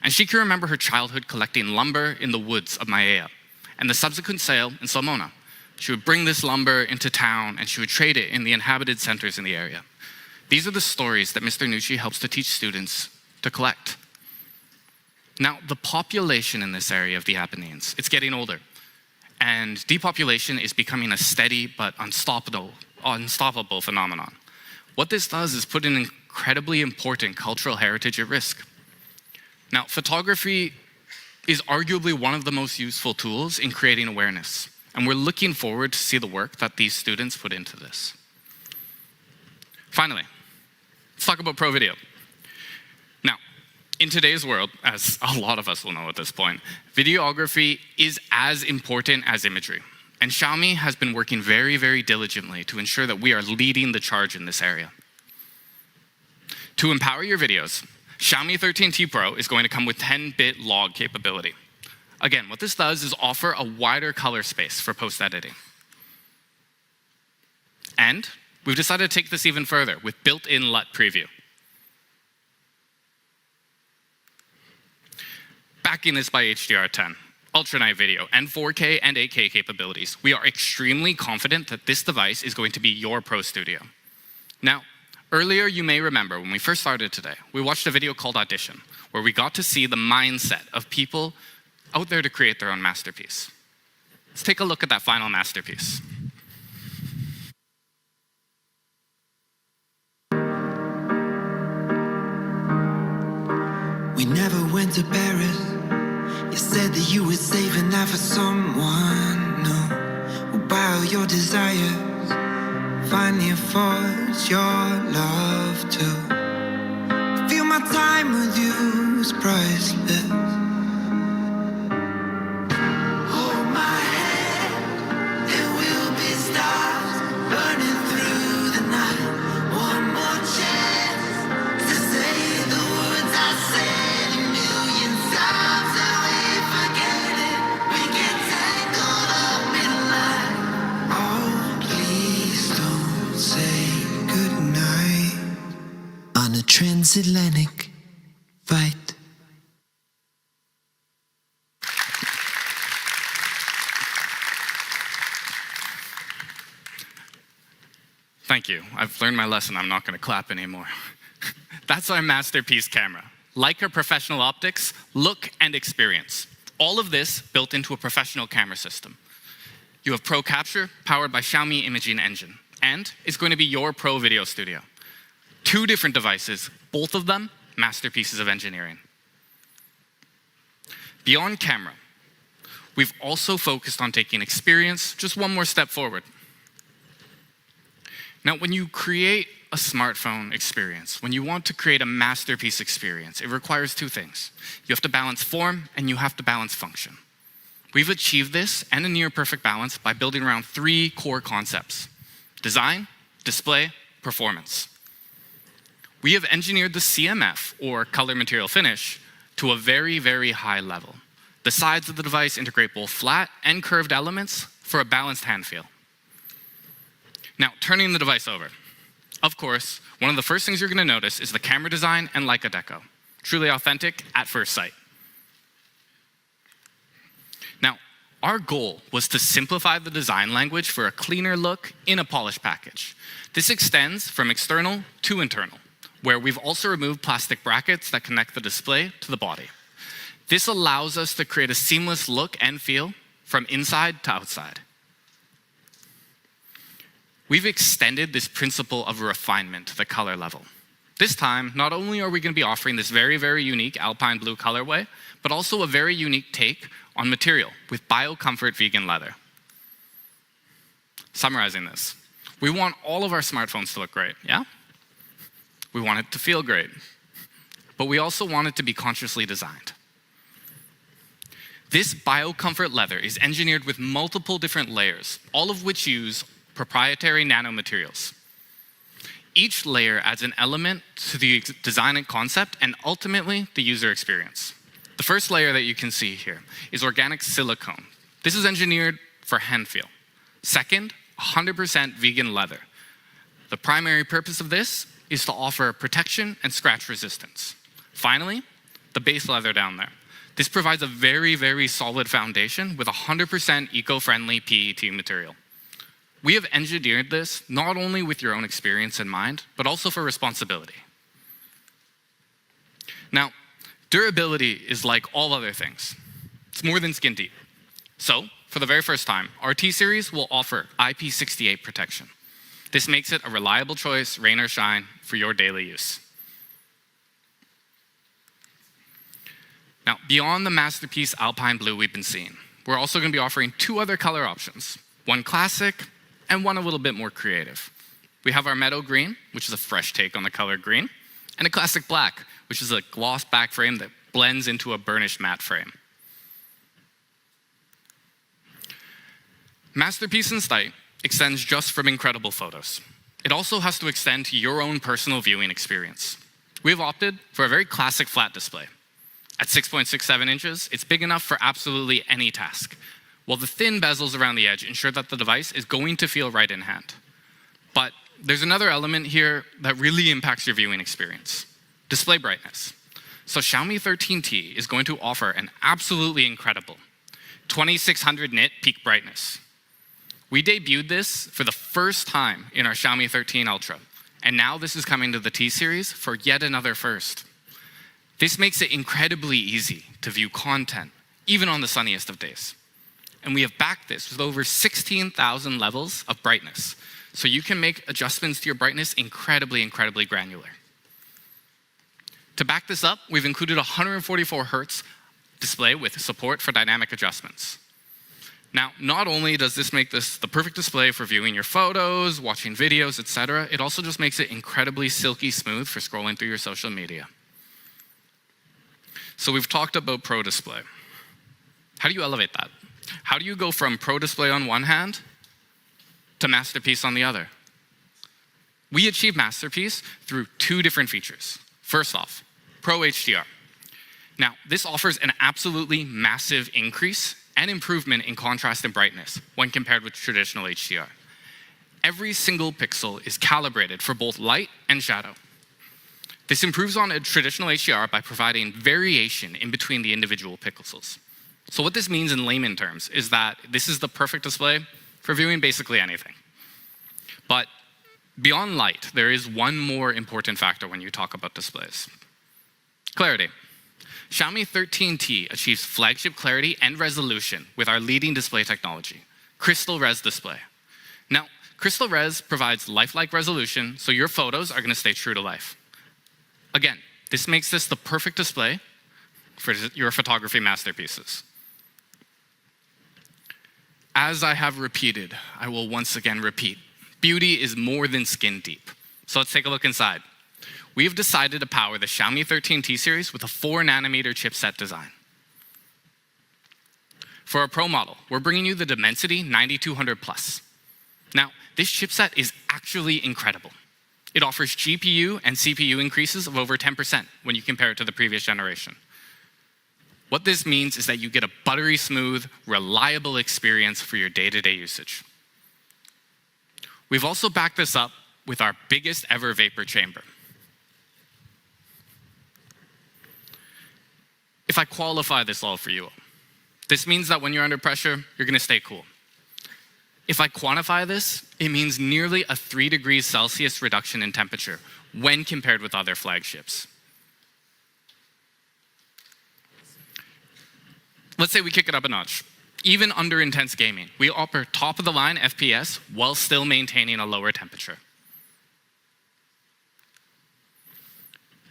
And she can remember her childhood collecting lumber in the woods of Maea and the subsequent sale in Salmona. She would bring this lumber into town and she would trade it in the inhabited centers in the area. These are the stories that Mr. Nucci helps to teach students to collect. Now, the population in this area of the Apennines, it's getting older. And depopulation is becoming a steady but unstoppable phenomenon. What this does is put an incredibly important cultural heritage at risk. Now, photography is arguably one of the most useful tools in creating awareness, and we're looking forward to see the work that these students put into this. Finally, let's talk about pro video. Now, in today's world, as a lot of us will know at this point, videography is as important as imagery. And Xiaomi has been working very, very diligently to ensure that we are leading the charge in this area. To empower your videos, Xiaomi 13T Pro is going to come with 10-bit log capability. Again, what this does is offer a wider color space for post-editing. And we've decided to take this even further with built-in LUT preview. Backing this by HDR10, Ultra Night video, and 4K and 8K capabilities, we are extremely confident that this device is going to be your pro studio. Now, earlier you may remember when we first started today, we watched a video called Audition, where we got to see the mindset of people out there to create their own masterpiece. Let's take a look at that final masterpiece. We never went to Paris. You said that you were saving that for someone new who'll buy all your desires, finally affords your love too. I feel my time with you is priceless. Hold my hand and we'll be stars burning through the night. One more chance to say the words I said a million times and we forget it. We get tangled up in life. Oh, please don't say goodnight on a transatlantic flight. Thank you. I've learned my lesson. I'm not going to clap anymore. That's our masterpiece camera. Leica Professional Optics, look and experience. All of this built into a professional camera system. You have Pro Capture, powered by Xiaomi Imaging Engine, and it's going to be your pro video studio. 2 different devices, both of them masterpieces of engineering. Beyond camera, we've also focused on taking experience just one more step forward. Now, when you create a smartphone experience, when you want to create a masterpiece experience, it requires 2 things. You have to balance form and you have to balance function. We've achieved this and a near perfect balance by building around 3 core concepts: design, display, performance. We have engineered the CMF, or color material finish, to a very, very high level. The sides of the device integrate both flat and curved elements for a balanced hand feel. Now, turning the device over. Of course, one of the first things you're going to notice is the camera design and Leica deco. Truly authentic at first sight. Now, our goal was to simplify the design language for a cleaner look in a polished package. This extends from external to internal, where we've also removed plastic brackets that connect the display to the body. This allows us to create a seamless look and feel from inside to outside. We've extended this principle of refinement to the color level. This time, not only are we going to be offering this very, very unique alpine blue colorway, but also a very unique take on material with BioComfort vegan leather. Summarizing this, we want all of our smartphones to look great, yeah? We want it to feel great, but we also want it to be consciously designed. This BioComfort leather is engineered with multiple different layers, all of which use proprietary nanomaterials. Each layer adds an element to the design and concept and ultimately the user experience. The first layer that you can see here is organic silicone. This is engineered for hand feel. Second, 100% vegan leather. The primary purpose of this is to offer protection and scratch resistance. Finally, the base leather down there. This provides a very, very solid foundation with 100% eco-friendly PET material. We have engineered this not only with your own experience in mind, but also for responsibility. Now, durability is like all other things. It's more than skin deep. So, for the very first time, our T-Series will offer IP68 protection. This makes it a reliable choice, rain or shine, for your daily use. Now, beyond the masterpiece Alpine Blue we've been seeing, we're also going to be offering two other color options, one classic and one a little bit more creative. We have our Meadow Green, which is a fresh take on the color green, and a Classic Black, which is a gloss back frame that blends into a burnished matte frame. Masterpiece in Sight extends just from incredible photos. It also has to extend to your own personal viewing experience. We've opted for a very classic flat display. At 6.67 inches, it's big enough for absolutely any task, while the thin bezels around the edge ensure that the device is going to feel right in hand. But there's another element here that really impacts your viewing experience: display brightness. So Xiaomi 13T is going to offer an absolutely incredible 2600 nit peak brightness. We debuted this for the first time in our Xiaomi 13 Ultra, and now this is coming to the T-Series for yet another first. This makes it incredibly easy to view content, even on the sunniest of days. And we have backed this with over 16,000 levels of brightness, so you can make adjustments to your brightness incredibly, incredibly granular. To back this up, we've included a 144 Hz display with support for dynamic adjustments. Now, not only does this make this the perfect display for viewing your photos, watching videos, etc., it also just makes it incredibly silky smooth for scrolling through your social media. So we've talked about Pro Display. How do you elevate that? How do you go from Pro Display on one hand to Masterpiece on the other? We achieve Masterpiece through two different features. First off, Pro HDR. Now, this offers an absolutely massive increase and improvement in contrast and brightness when compared with traditional HDR. Every single pixel is calibrated for both light and shadow. This improves on a traditional HDR by providing variation in between the individual pixels. So what this means in layman terms is that this is the perfect display for viewing basically anything. But beyond light, there is one more important factor when you talk about displays: clarity. Xiaomi 13T achieves flagship clarity and resolution with our leading display technology, Crystal Res Display. Now, Crystal Res provides lifelike resolution, so your photos are going to stay true to life. Again, this makes this the perfect display for your photography masterpieces. As I have repeated, I will once again repeat: beauty is more than skin deep. So let's take a look inside. We have decided to power the Xiaomi 13T series with a 4nm chipset design. For our Pro model, we're bringing you the Dimensity 9200 Plus. Now, this chipset is actually incredible. It offers GPU and CPU increases of over 10% when you compare it to the previous generation. What this means is that you get a buttery smooth, reliable experience for your day-to-day usage. We've also backed this up with our biggest ever vapor chamber. If I qualify this all for you, this means that when you're under pressure, you're gonna stay cool. If I quantify this, it means nearly a 3 degrees Celsius reduction in temperature when compared with other flagships. Let's say we kick it up a notch. Even under intense gaming, we offer top of the line FPS while still maintaining a lower temperature.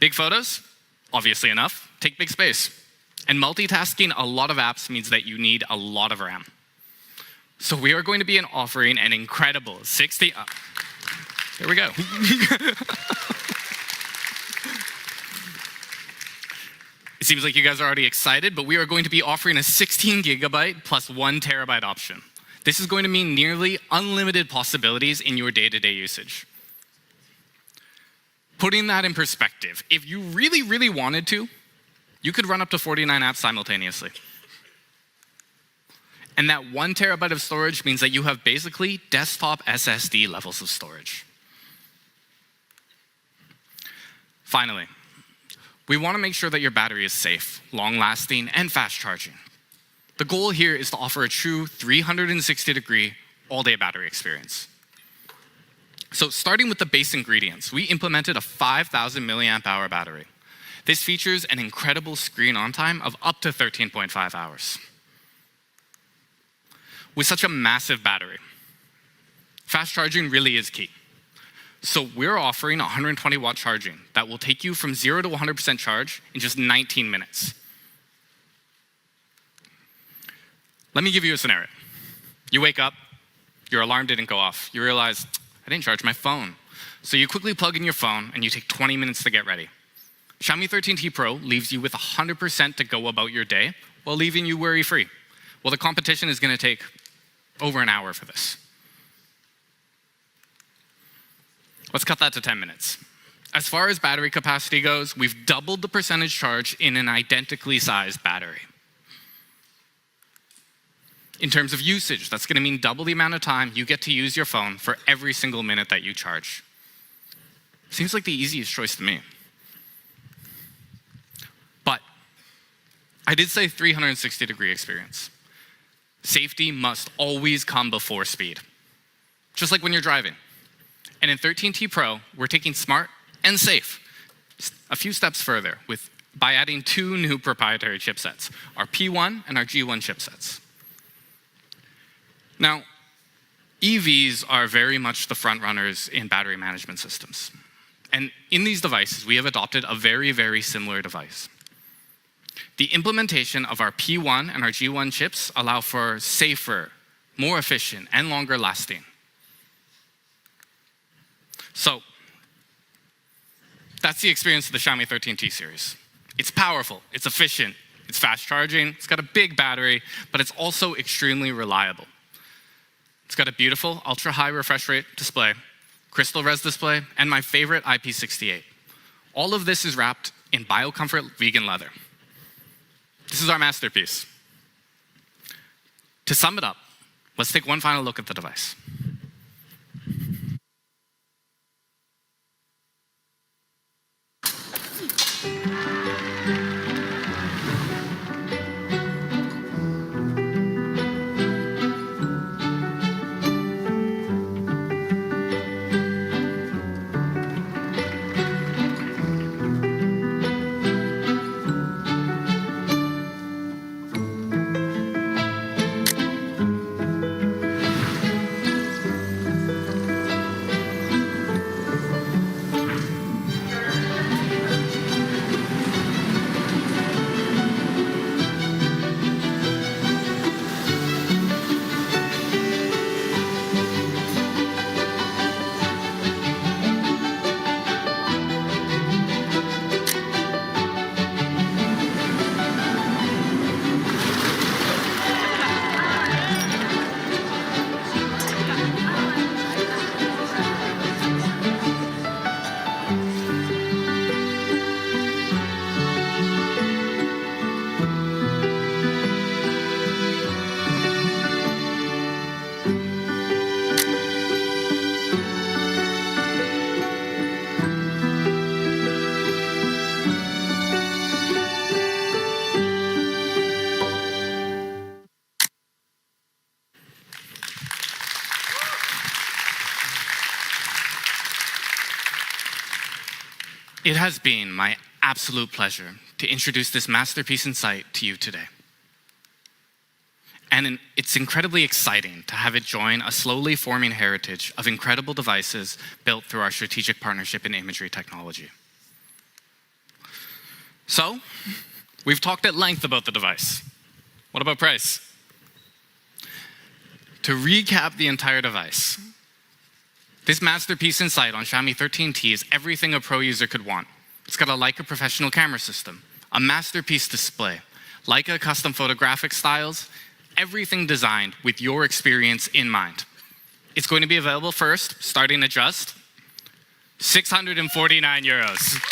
Big photos, obviously enough, take big space. And multitasking a lot of apps means that you need a lot of RAM. So we are going to be offering an incredible 60, there we go. It seems like you guys are already excited, but we are going to be offering a 16 gigabyte plus 1 terabyte option. This is going to mean nearly unlimited possibilities in your day-to-day usage. Putting that in perspective, if you really, really wanted to, you could run up to 49 apps simultaneously. And that 1 terabyte of storage means that you have basically desktop SSD levels of storage. Finally, we want to make sure that your battery is safe, long-lasting, and fast-charging. The goal here is to offer a true 360-degree all-day battery experience. So starting with the base ingredients, we implemented a 5,000 milliamp hour battery. This features an incredible screen on time of up to 13.5 hours. With such a massive battery, fast charging really is key. So we're offering 120 watt charging that will take you from 0 to 100% charge in just 19 minutes. Let me give you a scenario. You wake up, your alarm didn't go off. You realize, I didn't charge my phone. So you quickly plug in your phone and you take 20 minutes to get ready. Xiaomi 13T Pro leaves you with 100% to go about your day while leaving you worry-free. Well, the competition is gonna take over an hour for this. Let's cut that to 10 minutes. As far as battery capacity goes, we've doubled the percentage charge in an identically sized battery. In terms of usage, that's gonna mean double the amount of time you get to use your phone for every single minute that you charge. Seems like the easiest choice to me. But I did say 360-degree experience. Safety must always come before speed, just like when you're driving. And in 13T Pro, we're taking smart and safe a few steps further by adding 2 new proprietary chipsets, our P1 and our G1 chipsets. Now, EVs are very much the front runners in battery management systems. And in these devices, we have adopted a very, very similar device. The implementation of our P1 and our G1 chips allow for safer, more efficient, and longer lasting. So, that's the experience of the Xiaomi 13T series. It's powerful, it's efficient, it's fast charging, it's got a big battery, but it's also extremely reliable. It's got a beautiful ultra-high refresh rate display, crystal res display, and my favorite IP68. All of this is wrapped in BioComfort vegan leather. This is our masterpiece. To sum it up, let's take one final look at the device. It has been my absolute pleasure to introduce this masterpiece in sight to you today. And it's incredibly exciting to have it join a slowly forming heritage of incredible devices built through our strategic partnership in imagery technology. So, we've talked at length about the device. What about price? To recap the entire device, this masterpiece in sight on Xiaomi 13T is everything a pro user could want. It's got a Leica professional camera system, a masterpiece display, Leica custom photographic styles, everything designed with your experience in mind. It's going to be available first, starting at just 649 euros.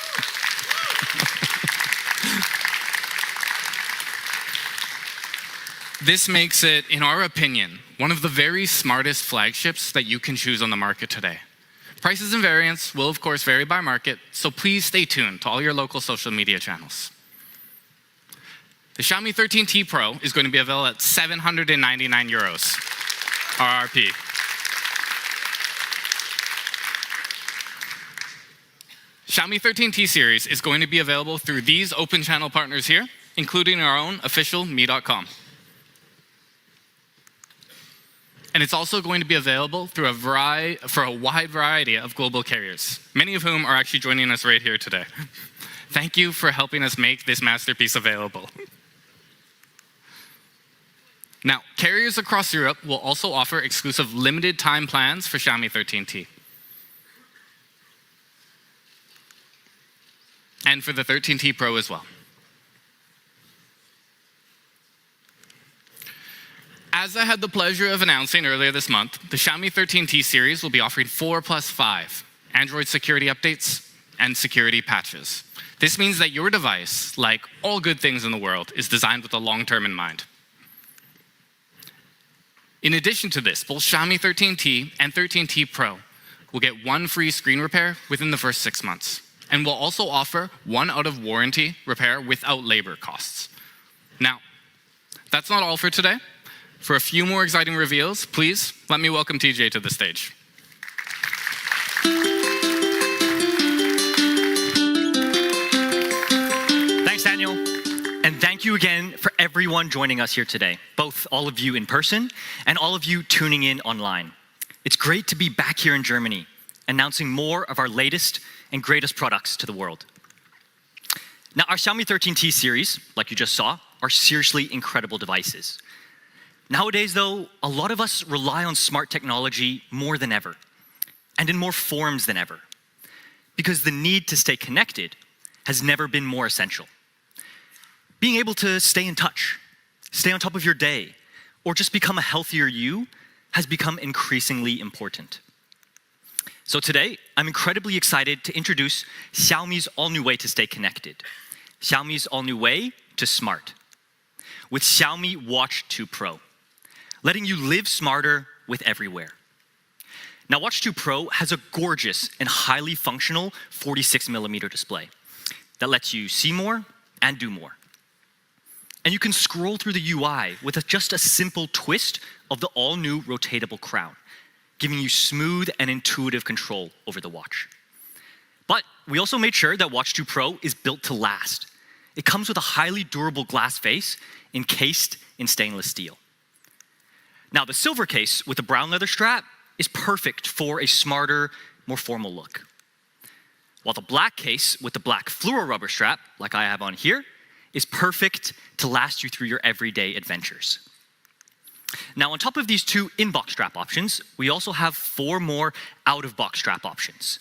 This makes it, in our opinion, one of the very smartest flagships that you can choose on the market today. Prices and variants will, of course, vary by market, so please stay tuned to all your local social media channels. The Xiaomi 13T Pro is going to be available at 799 euros, RRP. Xiaomi 13T series is going to be available through these open channel partners here, including our own official mi.com. And it's also going to be available through for a wide variety of global carriers, many of whom are actually joining us right here today. Thank you for helping us make this masterpiece available. Now, carriers across Europe will also offer exclusive limited time plans for Xiaomi 13T. And for the 13T Pro as well. As I had the pleasure of announcing earlier this month, the Xiaomi 13T series will be offering 4+5 Android security updates and security patches. This means that your device, like all good things in the world, is designed with the long term in mind. In addition to this, both Xiaomi 13T and 13T Pro will get 1 free screen repair within the first 6 months, and will also offer 1 out-of-warranty repair without labor costs. Now, that's not all for today. For a few more exciting reveals, please let me welcome TJ to the stage. Thanks, Daniel. And thank you again for everyone joining us here today, both all of you in person and all of you tuning in online. It's great to be back here in Germany, announcing more of our latest and greatest products to the world. Now, our Xiaomi 13T series, like you just saw, are seriously incredible devices. Nowadays, though, a lot of us rely on smart technology more than ever, and in more forms than ever, because the need to stay connected has never been more essential. Being able to stay in touch, stay on top of your day, or just become a healthier you has become increasingly important. So today, I'm incredibly excited to introduce Xiaomi's all-new way to stay connected, Xiaomi's all-new way to smart, with Xiaomi Watch 2 Pro, letting you live smarter with everywhere. Now, Watch 2 Pro has a gorgeous and highly functional 46mm display that lets you see more and do more. And you can scroll through the UI with just a simple twist of the all-new rotatable crown, giving you smooth and intuitive control over the watch. But we also made sure that Watch 2 Pro is built to last. It comes with a highly durable glass face encased in stainless steel. Now, the silver case with the brown leather strap is perfect for a smarter, more formal look. While the black case with the black fluoro rubber strap, like I have on here, is perfect to last you through your everyday adventures. Now, on top of these 2 in-box strap options, we also have 4 more out-of-box strap options.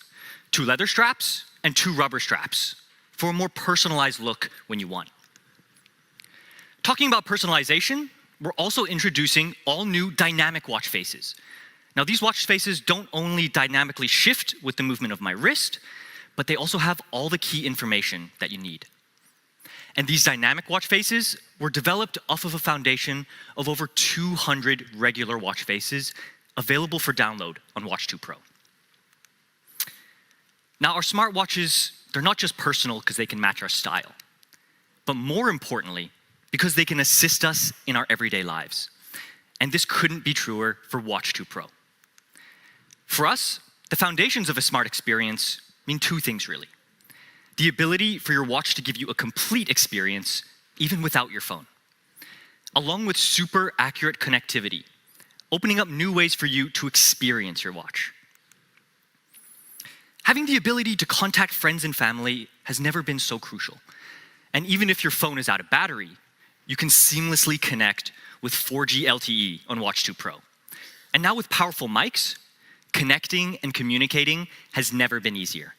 2 leather straps and 2 rubber straps for a more personalized look when you want. Talking about personalization, we're also introducing all new dynamic watch faces. Now, these watch faces don't only dynamically shift with the movement of my wrist, but they also have all the key information that you need. And these dynamic watch faces were developed off of a foundation of over 200 regular watch faces available for download on Watch 2 Pro. Now, our smartwatches, they're not just personal because they can match our style, but more importantly, because they can assist us in our everyday lives. And this couldn't be truer for Watch 2 Pro. For us, the foundations of a smart experience mean 2 things really. the ability for your watch to give you a complete experience even without your phone, along with super accurate connectivity, opening up new ways for you to experience your watch. Having the ability to contact friends and family has never been so crucial. And even if your phone is out of battery, you can seamlessly connect with 4G LTE on Watch 2 Pro. And now with powerful mics, connecting and communicating has never been easier.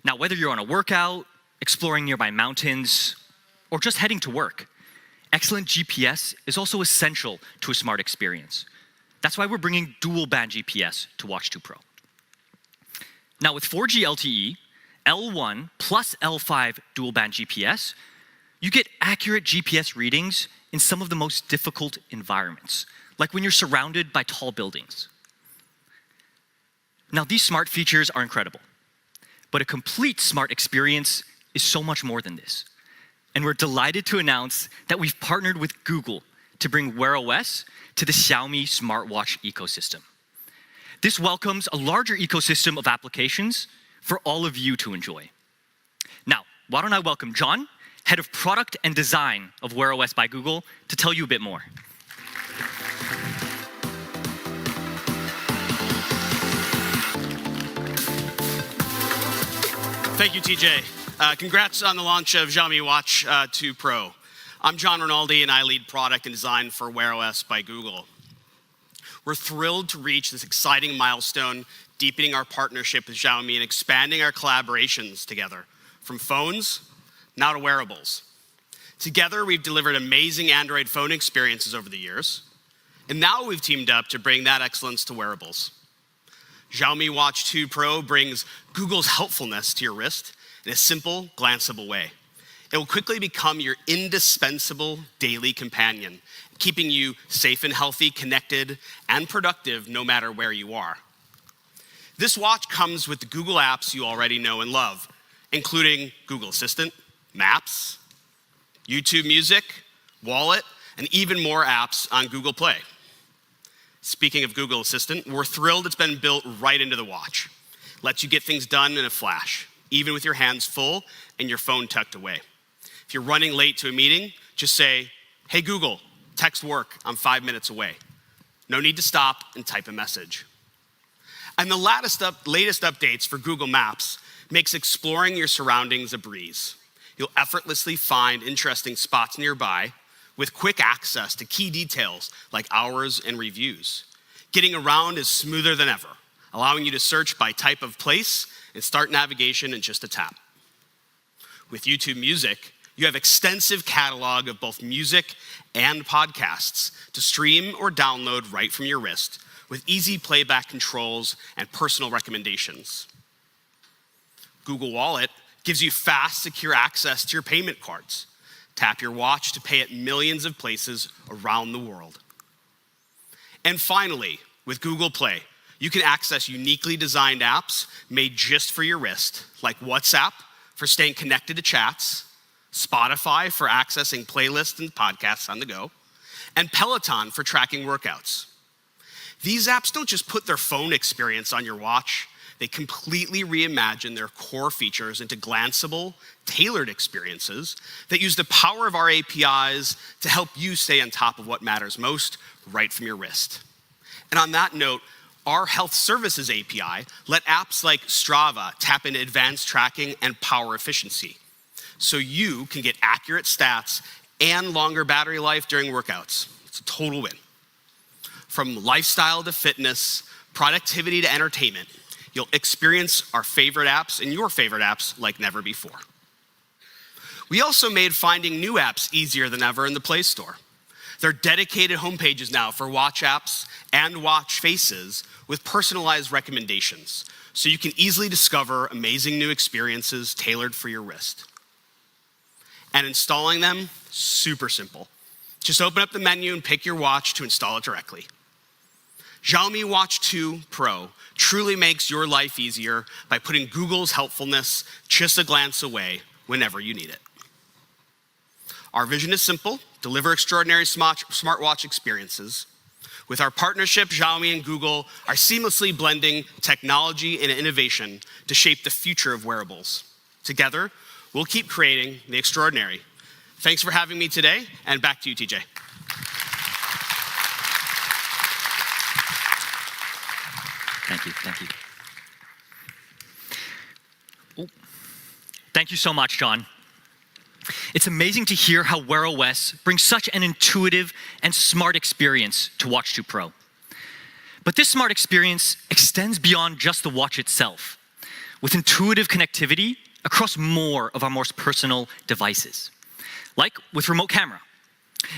Now, whether you're on a workout, exploring nearby mountains, or just heading to work, excellent GPS is also essential to a smart experience. That's why we're bringing dual band GPS to Watch 2 Pro. Now with 4G LTE, L1 plus L5 dual band GPS, you get accurate GPS readings in some of the most difficult environments, like when you're surrounded by tall buildings. Now these smart features are incredible, but a complete smart experience is so much more than this. And we're delighted to announce that we've partnered with Google to bring Wear OS to the Xiaomi smartwatch ecosystem. This welcomes a larger ecosystem of applications for all of you to enjoy. Now, why don't I welcome John, Head of Product and Design of Wear OS by Google, to tell you a bit more. Thank you, TJ. Congrats on the launch of Xiaomi Watch 2 Pro. I'm John Rinaldi, and I lead product and design for Wear OS by Google. We're thrilled to reach this exciting milestone, deepening our partnership with Xiaomi and expanding our collaborations together, from phones now to wearables. Together, we've delivered amazing Android phone experiences over the years, and now we've teamed up to bring that excellence to wearables. Xiaomi Watch 2 Pro brings Google's helpfulness to your wrist in a simple, glanceable way. It will quickly become your indispensable daily companion, keeping you safe and healthy, connected, and productive no matter where you are. This watch comes with the Google apps you already know and love, including Google Assistant, Maps, YouTube Music, Wallet, and even more apps on Google Play. Speaking of Google Assistant, we're thrilled it's been built right into the watch. Lets you get things done in a flash, even with your hands full and your phone tucked away. If you're running late to a meeting, just say, "Hey Google, text work, I'm 5 minutes away." No need to stop and type a message. And the latest updates for Google Maps makes exploring your surroundings a breeze. You'll effortlessly find interesting spots nearby with quick access to key details like hours and reviews. Getting around is smoother than ever, allowing you to search by type of place and start navigation in just a tap. With YouTube Music, you have extensive catalog of both music and podcasts to stream or download right from your wrist with easy playback controls and personal recommendations. Google Wallet gives you fast, secure access to your payment cards. Tap your watch to pay at millions of places around the world. And finally, with Google Play, you can access uniquely designed apps made just for your wrist, like WhatsApp for staying connected to chats, Spotify for accessing playlists and podcasts on the go, and Peloton for tracking workouts. These apps don't just put their phone experience on your watch, they completely reimagine their core features into glanceable, tailored experiences that use the power of our APIs to help you stay on top of what matters most right from your wrist. And on that note, our health services API let apps like Strava tap into advanced tracking and power efficiency, so you can get accurate stats and longer battery life during workouts. It's a total win. From lifestyle to fitness, productivity to entertainment, you'll experience our favorite apps and your favorite apps like never before. We also made finding new apps easier than ever in the Play Store. There are dedicated homepages now for watch apps and watch faces with personalized recommendations, so you can easily discover amazing new experiences tailored for your wrist. And installing them, super simple. Just open up the menu and pick your watch to install it directly. Xiaomi Watch 2 Pro truly makes your life easier by putting Google's helpfulness just a glance away whenever you need it. Our vision is simple: deliver extraordinary smartwatch experiences. With our partnership, Xiaomi and Google are seamlessly blending technology and innovation to shape the future of wearables. Together, we'll keep creating the extraordinary. Thanks for having me today, and back to you, TJ. Thank you. Oh. Thank you so much, John. It's amazing to hear how Wear OS brings such an intuitive and smart experience to Watch 2 Pro. But this smart experience extends beyond just the watch itself, with intuitive connectivity across more of our most personal devices. Like with remote camera.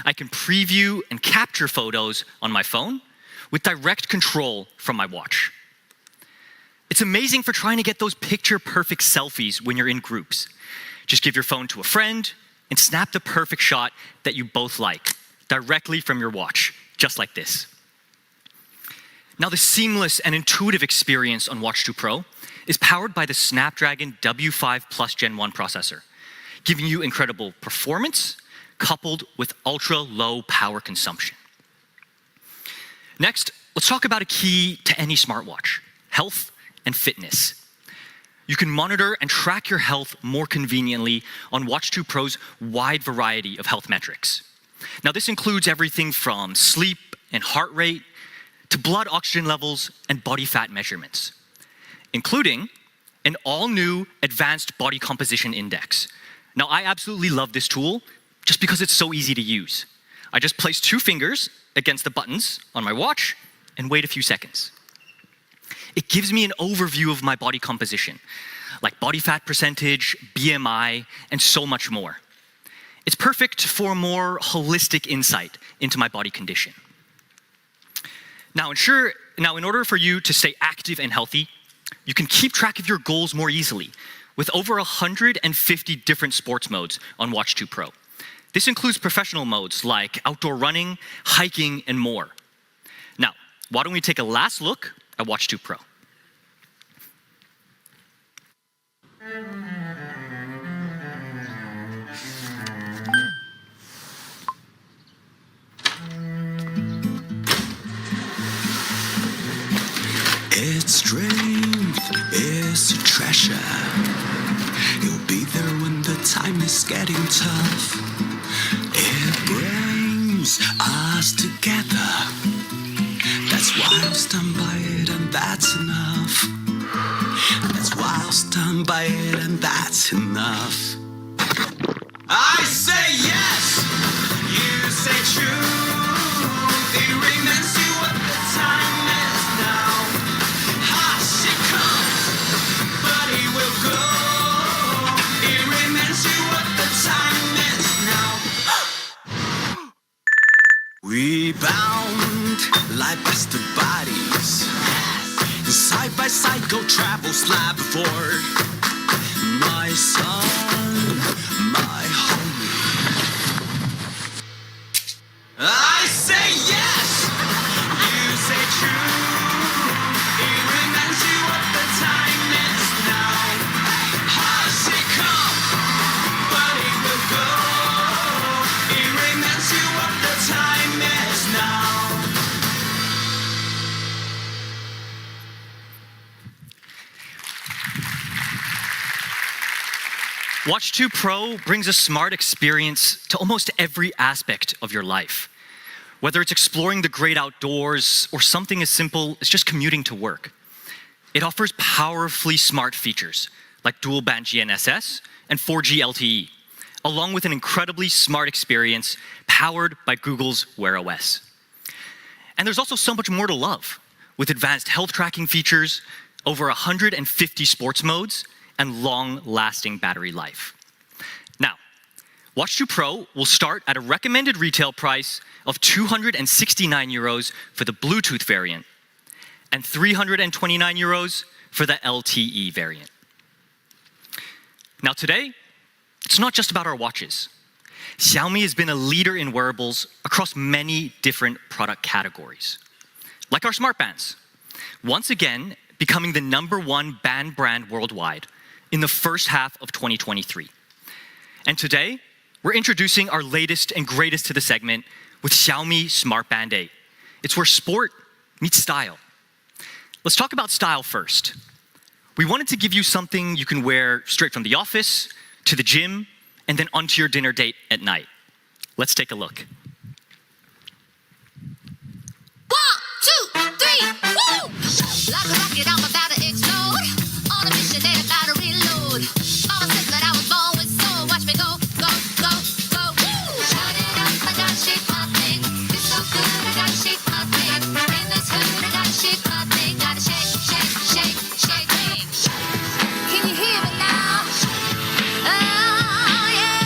I can preview and capture photos on my phone with direct control from my watch. It's amazing for trying to get those picture-perfect selfies when you're in groups. Just give your phone to a friend and snap the perfect shot that you both like, directly from your watch, just like this. Now, the seamless and intuitive experience on Watch 2 Pro is powered by the Snapdragon W5 Plus Gen 1 processor, giving you incredible performance coupled with ultra-low power consumption. Next, let's talk about a key to any smartwatch: health and fitness. You can monitor and track your health more conveniently on Watch 2 Pro's wide variety of health metrics. Now, this includes everything from sleep and heart rate to blood oxygen levels and body fat measurements, including an all-new advanced body composition index. Now, I absolutely love this tool just because it's so easy to use. I just place 2 fingers against the buttons on my watch and wait a few seconds. It gives me an overview of my body composition, like body fat percentage, BMI, and so much more. It's perfect for a more holistic insight into my body condition. Now, in order for you to stay active and healthy, you can keep track of your goals more easily with over 150 different sports modes on Watch 2 Pro. This includes professional modes like outdoor running, hiking, and more. Now, why don't we take a last look at Watch 2 Pro. Its strength is a treasure. You'll be there when the time is getting tough. It brings us together. That's why I'll stand by it, and that's enough. That's why I'll stand by it, and that's enough. I say yes, you say true. It reminds you what the time is now. Hush, it comes, but it will go. It reminds you what the time is now. We bound like best of bodies. Side by side, go travel, slab before. My son, my homie. I say yes, you say true. It reminds you what the time is now. Hush, it come, but it will go. It reminds you what the time is now. Watch 2 Pro brings a smart experience to almost every aspect of your life. Whether it's exploring the great outdoors or something as simple as just commuting to work. It offers powerfully smart features like dual band GNSS and 4G LTE, along with an incredibly smart experience powered by Google's Wear OS. And there's also so much more to love, with advanced health tracking features, over 150 sports modes, and long-lasting battery life. Now, Watch 2 Pro will start at a recommended retail price of 269 euros for the Bluetooth variant and 329 euros for the LTE variant. Now today, it's not just about our watches. Xiaomi has been a leader in wearables across many different product categories, like our smart bands, once again becoming the #1 band brand worldwide in the first half of 2023. And today, we're introducing our latest and greatest to the segment with Xiaomi Smart Band 8. It's where sport meets style. Let's talk about style first. We wanted to give you something you can wear straight from the office, to the gym, and then onto your dinner date at night. Let's take a look. 1, 2, 3, woo! Like a rocket, I'm about to explode. On a mission, they about to reload. Mama said that I was born with soul. Watch me go, go, go, go, woo! Shut it up, I gotta shake my thing. It's so good, I gotta shake my thing. In this hood, I gotta shake my thing. Gotta shake, shake, shake, shake me. Can you hear me now? Oh, yeah!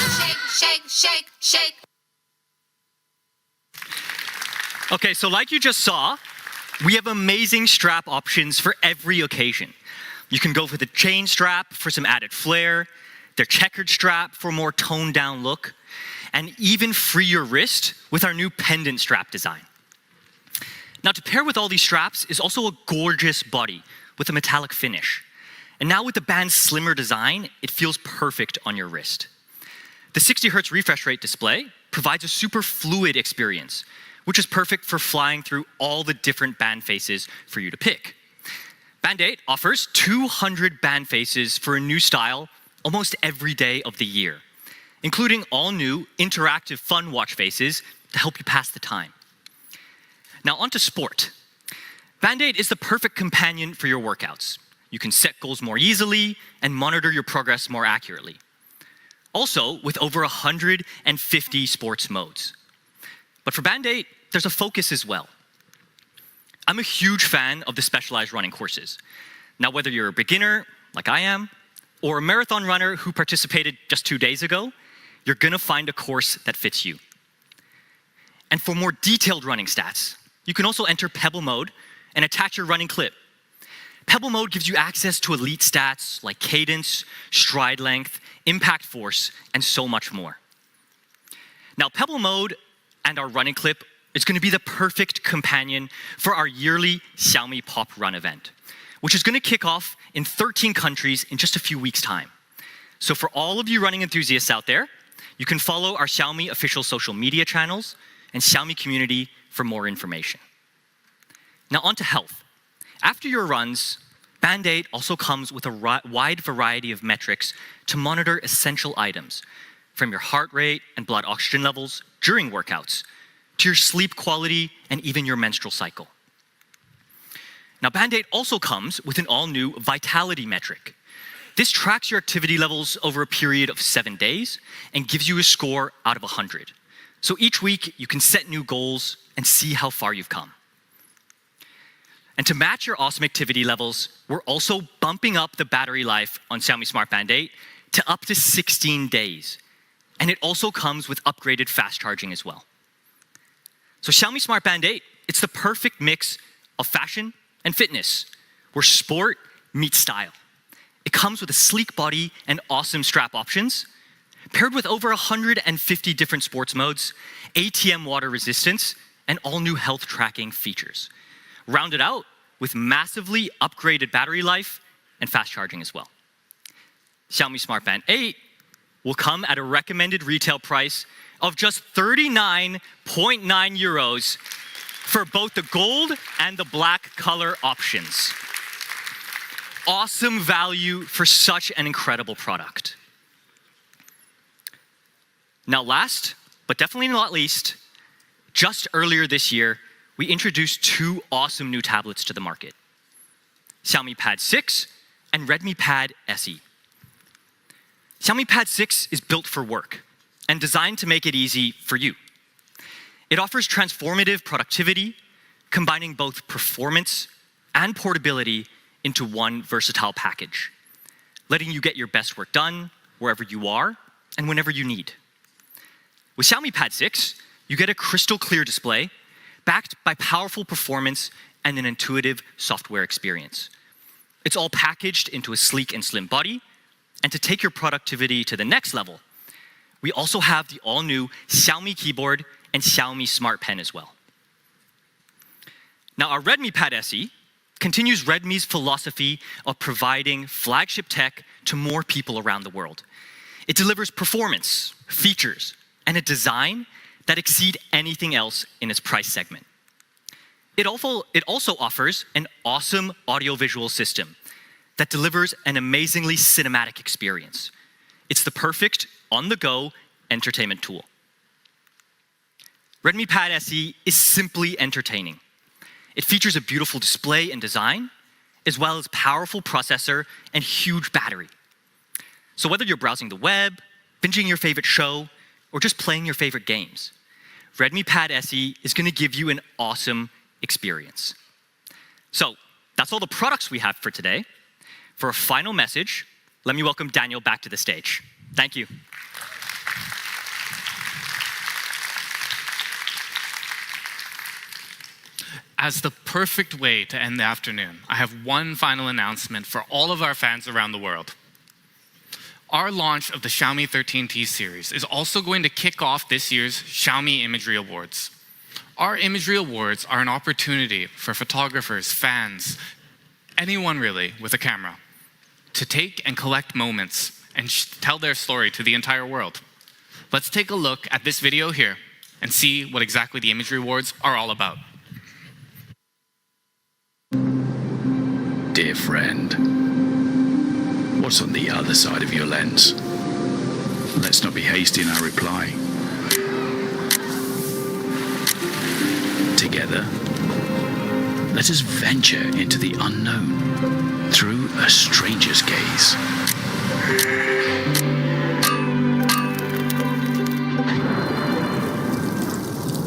Shake, shake, shake, shake. Okay, so like you just saw, we have amazing strap options for every occasion. You can go for the chain strap for some added flair, their checkered strap for a more toned down look, and even free your wrist with our new pendant strap design. Now to pair with all these straps is also a gorgeous body with a metallic finish. And now with the band's slimmer design, it feels perfect on your wrist. The 60 Hz refresh rate display provides a super fluid experience, which is perfect for flying through all the different band faces for you to pick. Band 8 offers 200 band faces for a new style almost every day of the year, including all new interactive fun watch faces to help you pass the time. Now onto sport. Band 8 is the perfect companion for your workouts. You can set goals more easily and monitor your progress more accurately. Also, with over 150 sports modes. But for Band 8, there's a focus as well. I'm a huge fan of the specialized running courses. Now, whether you're a beginner, like I am, or a marathon runner who participated just 2 days ago, you're gonna find a course that fits you. And for more detailed running stats, you can also enter Pebble mode and attach your running clip. Pebble mode gives you access to elite stats like cadence, stride length, impact force, and so much more. Now, Pebble mode and our running clip is going to be the perfect companion for our yearly Xiaomi Pop Run event, which is going to kick off in 13 countries in just a few weeks' time. So for all of you running enthusiasts out there, you can follow our Xiaomi official social media channels and Xiaomi community for more information. Now on to health. After your runs, Band 8 also comes with a wide variety of metrics to monitor essential items, from your heart rate and blood oxygen levels during workouts, to your sleep quality and even your menstrual cycle. Now, Band 8 also comes with an all-new vitality metric. This tracks your activity levels over a period of 7 days and gives you a score out of 100. So each week, you can set new goals and see how far you've come. And to match your awesome activity levels, we're also bumping up the battery life on Xiaomi Smart Band 8 to up to 16 days. And it also comes with upgraded fast charging as well. So Xiaomi Smart Band 8, it's the perfect mix of fashion and fitness, where sport meets style. It comes with a sleek body and awesome strap options, paired with over 150 different sports modes, ATM water resistance, and all new health tracking features. Rounded out with massively upgraded battery life and fast charging as well. Xiaomi Smart Band 8 will come at a recommended retail price of just 39.9 euros for both the gold and the black color options. Awesome value for such an incredible product. Now last, but definitely not least, just earlier this year, we introduced 2 awesome new tablets to the market: Xiaomi Pad 6 and Redmi Pad SE. Xiaomi Pad 6 is built for work and designed to make it easy for you. It offers transformative productivity, combining both performance and portability into one versatile package, letting you get your best work done wherever you are and whenever you need. With Xiaomi Pad 6, you get a crystal clear display backed by powerful performance and an intuitive software experience. It's all packaged into a sleek and slim body. And to take your productivity to the next level, we also have the all-new Xiaomi keyboard and Xiaomi Smart Pen as well. Now, our Redmi Pad SE continues Redmi's philosophy of providing flagship tech to more people around the world. It delivers performance, features, and a design that exceed anything else in its price segment. It also offers an awesome audiovisual system that delivers an amazingly cinematic experience. It's the perfect on-the-go entertainment tool. Redmi Pad SE is simply entertaining. It features a beautiful display and design, as well as powerful processor and huge battery. So whether you're browsing the web, binging your favorite show, or just playing your favorite games, Redmi Pad SE is going to give you an awesome experience. So that's all the products we have for today. For a final message, let me welcome Daniel back to the stage. Thank you. As the perfect way to end the afternoon, I have one final announcement for all of our fans around the world. Our launch of the Xiaomi 13T series is also going to kick off this year's Xiaomi Imagery Awards. Our Imagery Awards are an opportunity for photographers, fans, anyone really with a camera, to take and collect moments and tell their story to the entire world. Let's take a look at this video here and see what exactly the Imagery Awards are all about. Dear friend, what's on the other side of your lens? Let's not be hasty in our reply. Together, let us venture into the unknown through a stranger's gaze.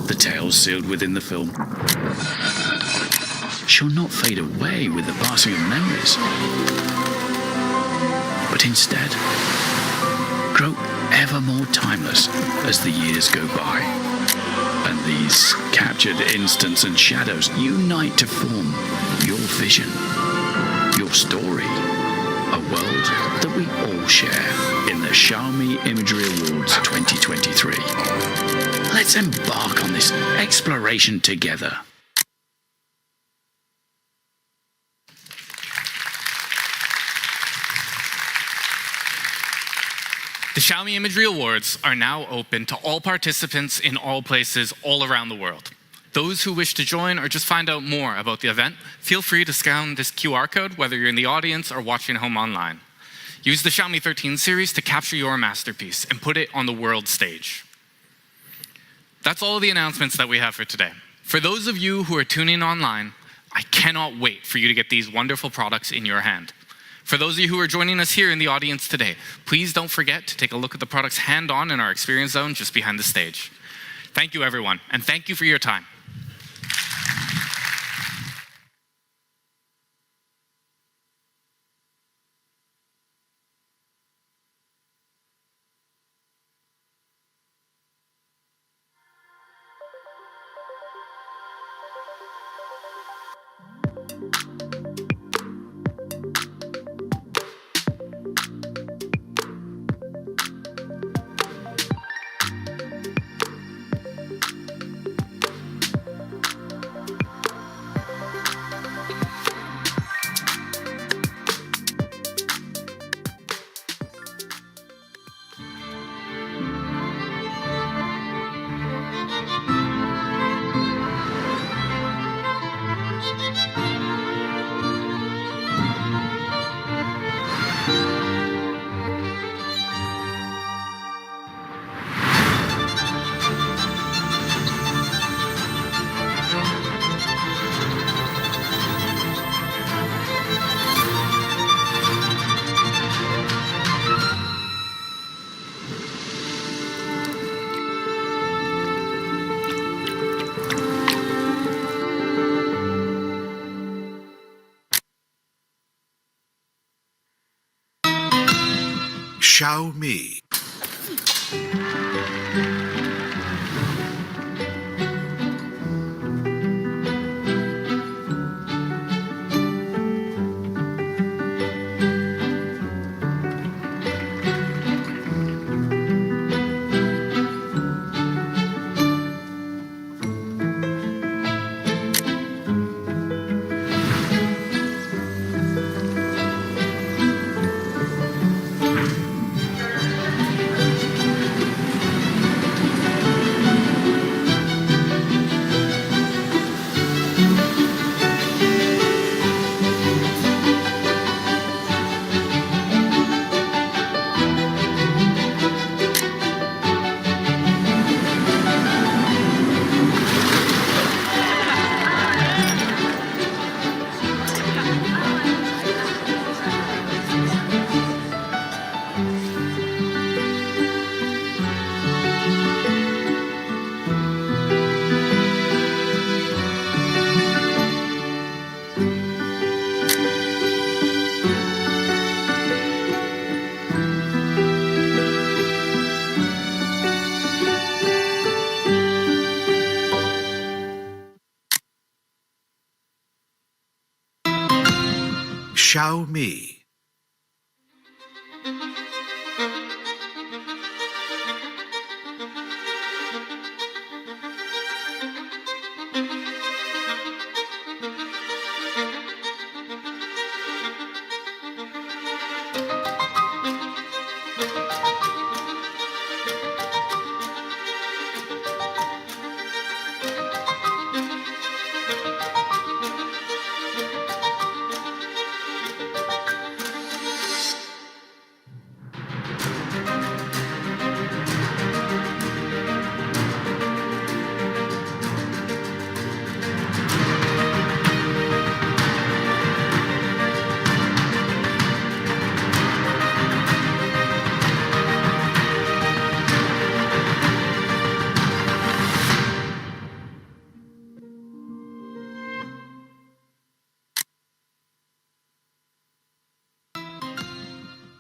The tales sealed within the film shall not fade away with the passing of memories, but instead grow ever more timeless as the years go by, and these captured instants and shadows unite to form your vision, your story, a world that we all share in the Xiaomi Imagery Awards 2023. Let's embark on this exploration together. The Xiaomi Imagery Awards are now open to all participants in all places all around the world. Those who wish to join or just find out more about the event, feel free to scan this QR code, whether you're in the audience or watching home online. Use the Xiaomi 13 series to capture your masterpiece and put it on the world stage. That's all of the announcements that we have for today. For those of you who are tuning online, I cannot wait for you to get these wonderful products in your hand. For those of you who are joining us here in the audience today, please don't forget to take a look at the products hand-on in our experience zone just behind the stage. Thank you, everyone, and thank you for your time. Xiaomi. Xiaomi.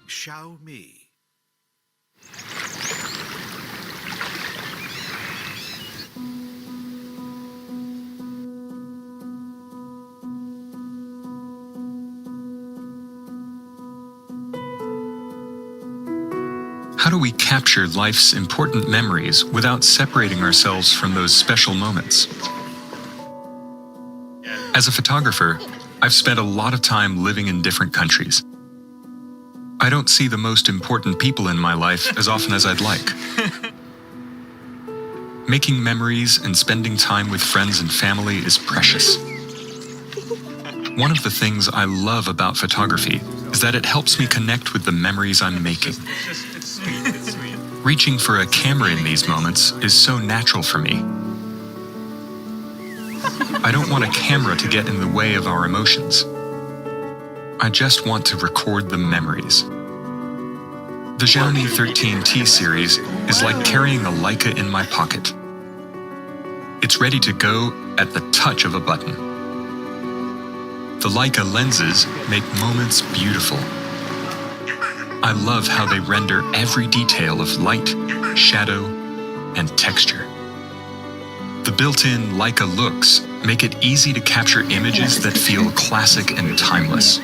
Xiaomi. How do we capture life's important memories without separating ourselves from those special moments? As a photographer, I've spent a lot of time living in different countries. I don't see the most important people in my life as often as I'd like. Making memories and spending time with friends and family is precious. One of the things I love about photography is that it helps me connect with the memories I'm making. It's sweet. Reaching for a camera in these moments is so natural for me. I don't want a camera to get in the way of our emotions. I just want to record the memories. The Xiaomi 13T series is like carrying a Leica in my pocket. It's ready to go at the touch of a button. The Leica lenses make moments beautiful. I love how they render every detail of light, shadow, and texture. The built-in Leica looks make it easy to capture images that feel classic and timeless.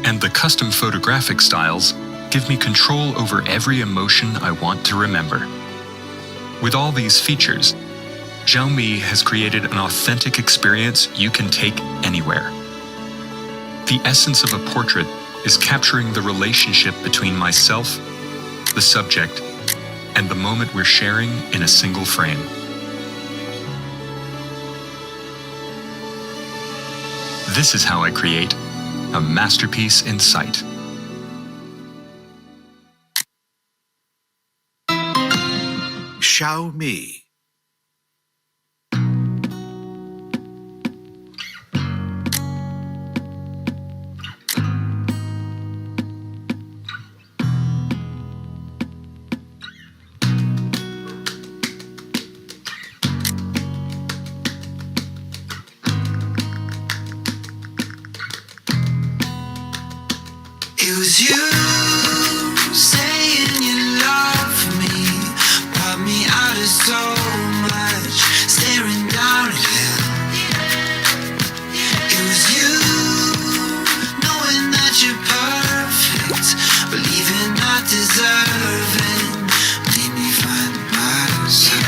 And the custom photographic styles give me control over every emotion I want to remember. With all these features, Xiaomi has created an authentic experience you can take anywhere. The essence of a portrait is capturing the relationship between myself, the subject, and the moment we're sharing in a single frame. This is how I create a masterpiece in sight. Xiaomi. It was you saying you love me, brought me out of so much, staring down at hell. It was you knowing that you're perfect, believing not deserving, made me find myself.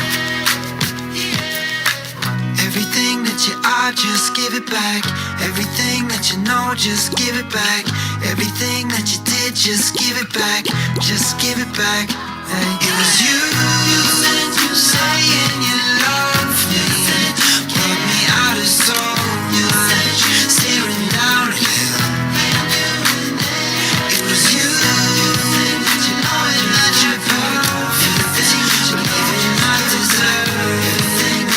Everything that you are, just give it back. Everything that you know, just give it back. Everything that you did, just give it back. Just give it back. Hey. It was you saying you love me, brought me out of so much, staring down at hell. It was you knowing that you're perfect, believing I deserve everything.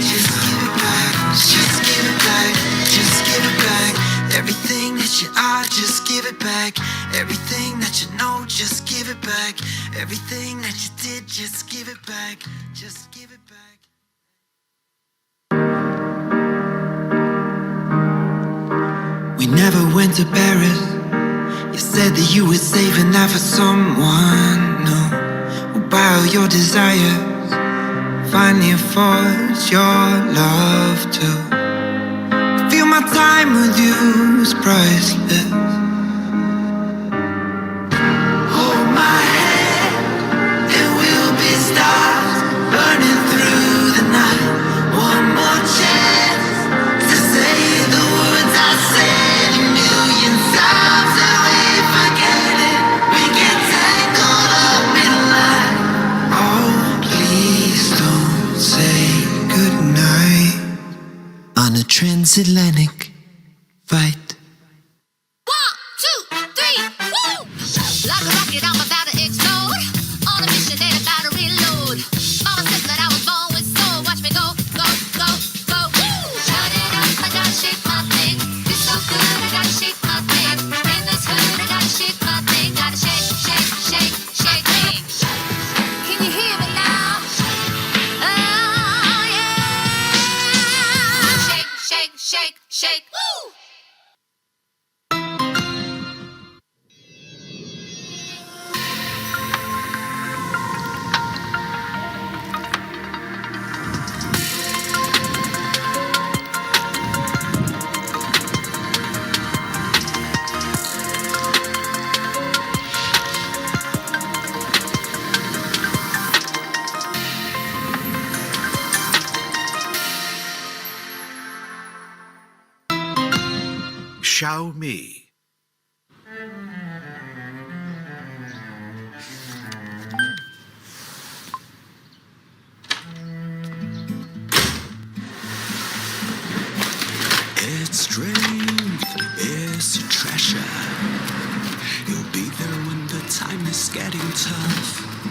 Just give it back. Just give it back. Just give it back. Everything that you are, just give it back. Everything that you know, just give it back. Everything that you did, just give it back. Just give it back. We never went to Paris. You said that you were saving that for someone new. Will buy all your desires, finally affords your love too. Feel my time time with you is priceless. Hold my hand and we'll be stars burning through the night. One more chance to say the words I said a million times, and we forget it. We get tangled up in life. Oh, please don't say goodnight on a transatlantic flight. 1, 2, 3, woo! Like a rocket, I'm about to explode. On a mission and about to reload. Mama said that I was born with soul. Watch me go, go, go, go. Woo! Shut it up, I gotta shake my thing. It's so good, I gotta shake my thing. In this hood, I gotta shake my thing. Gotta shake, shake, shake, shake me. Can you hear me now? Oh, yeah. Shake, shake, shake, shake. Woo! Xiaomi. It's strength, it's treasure. You'll be there when the time is getting tough.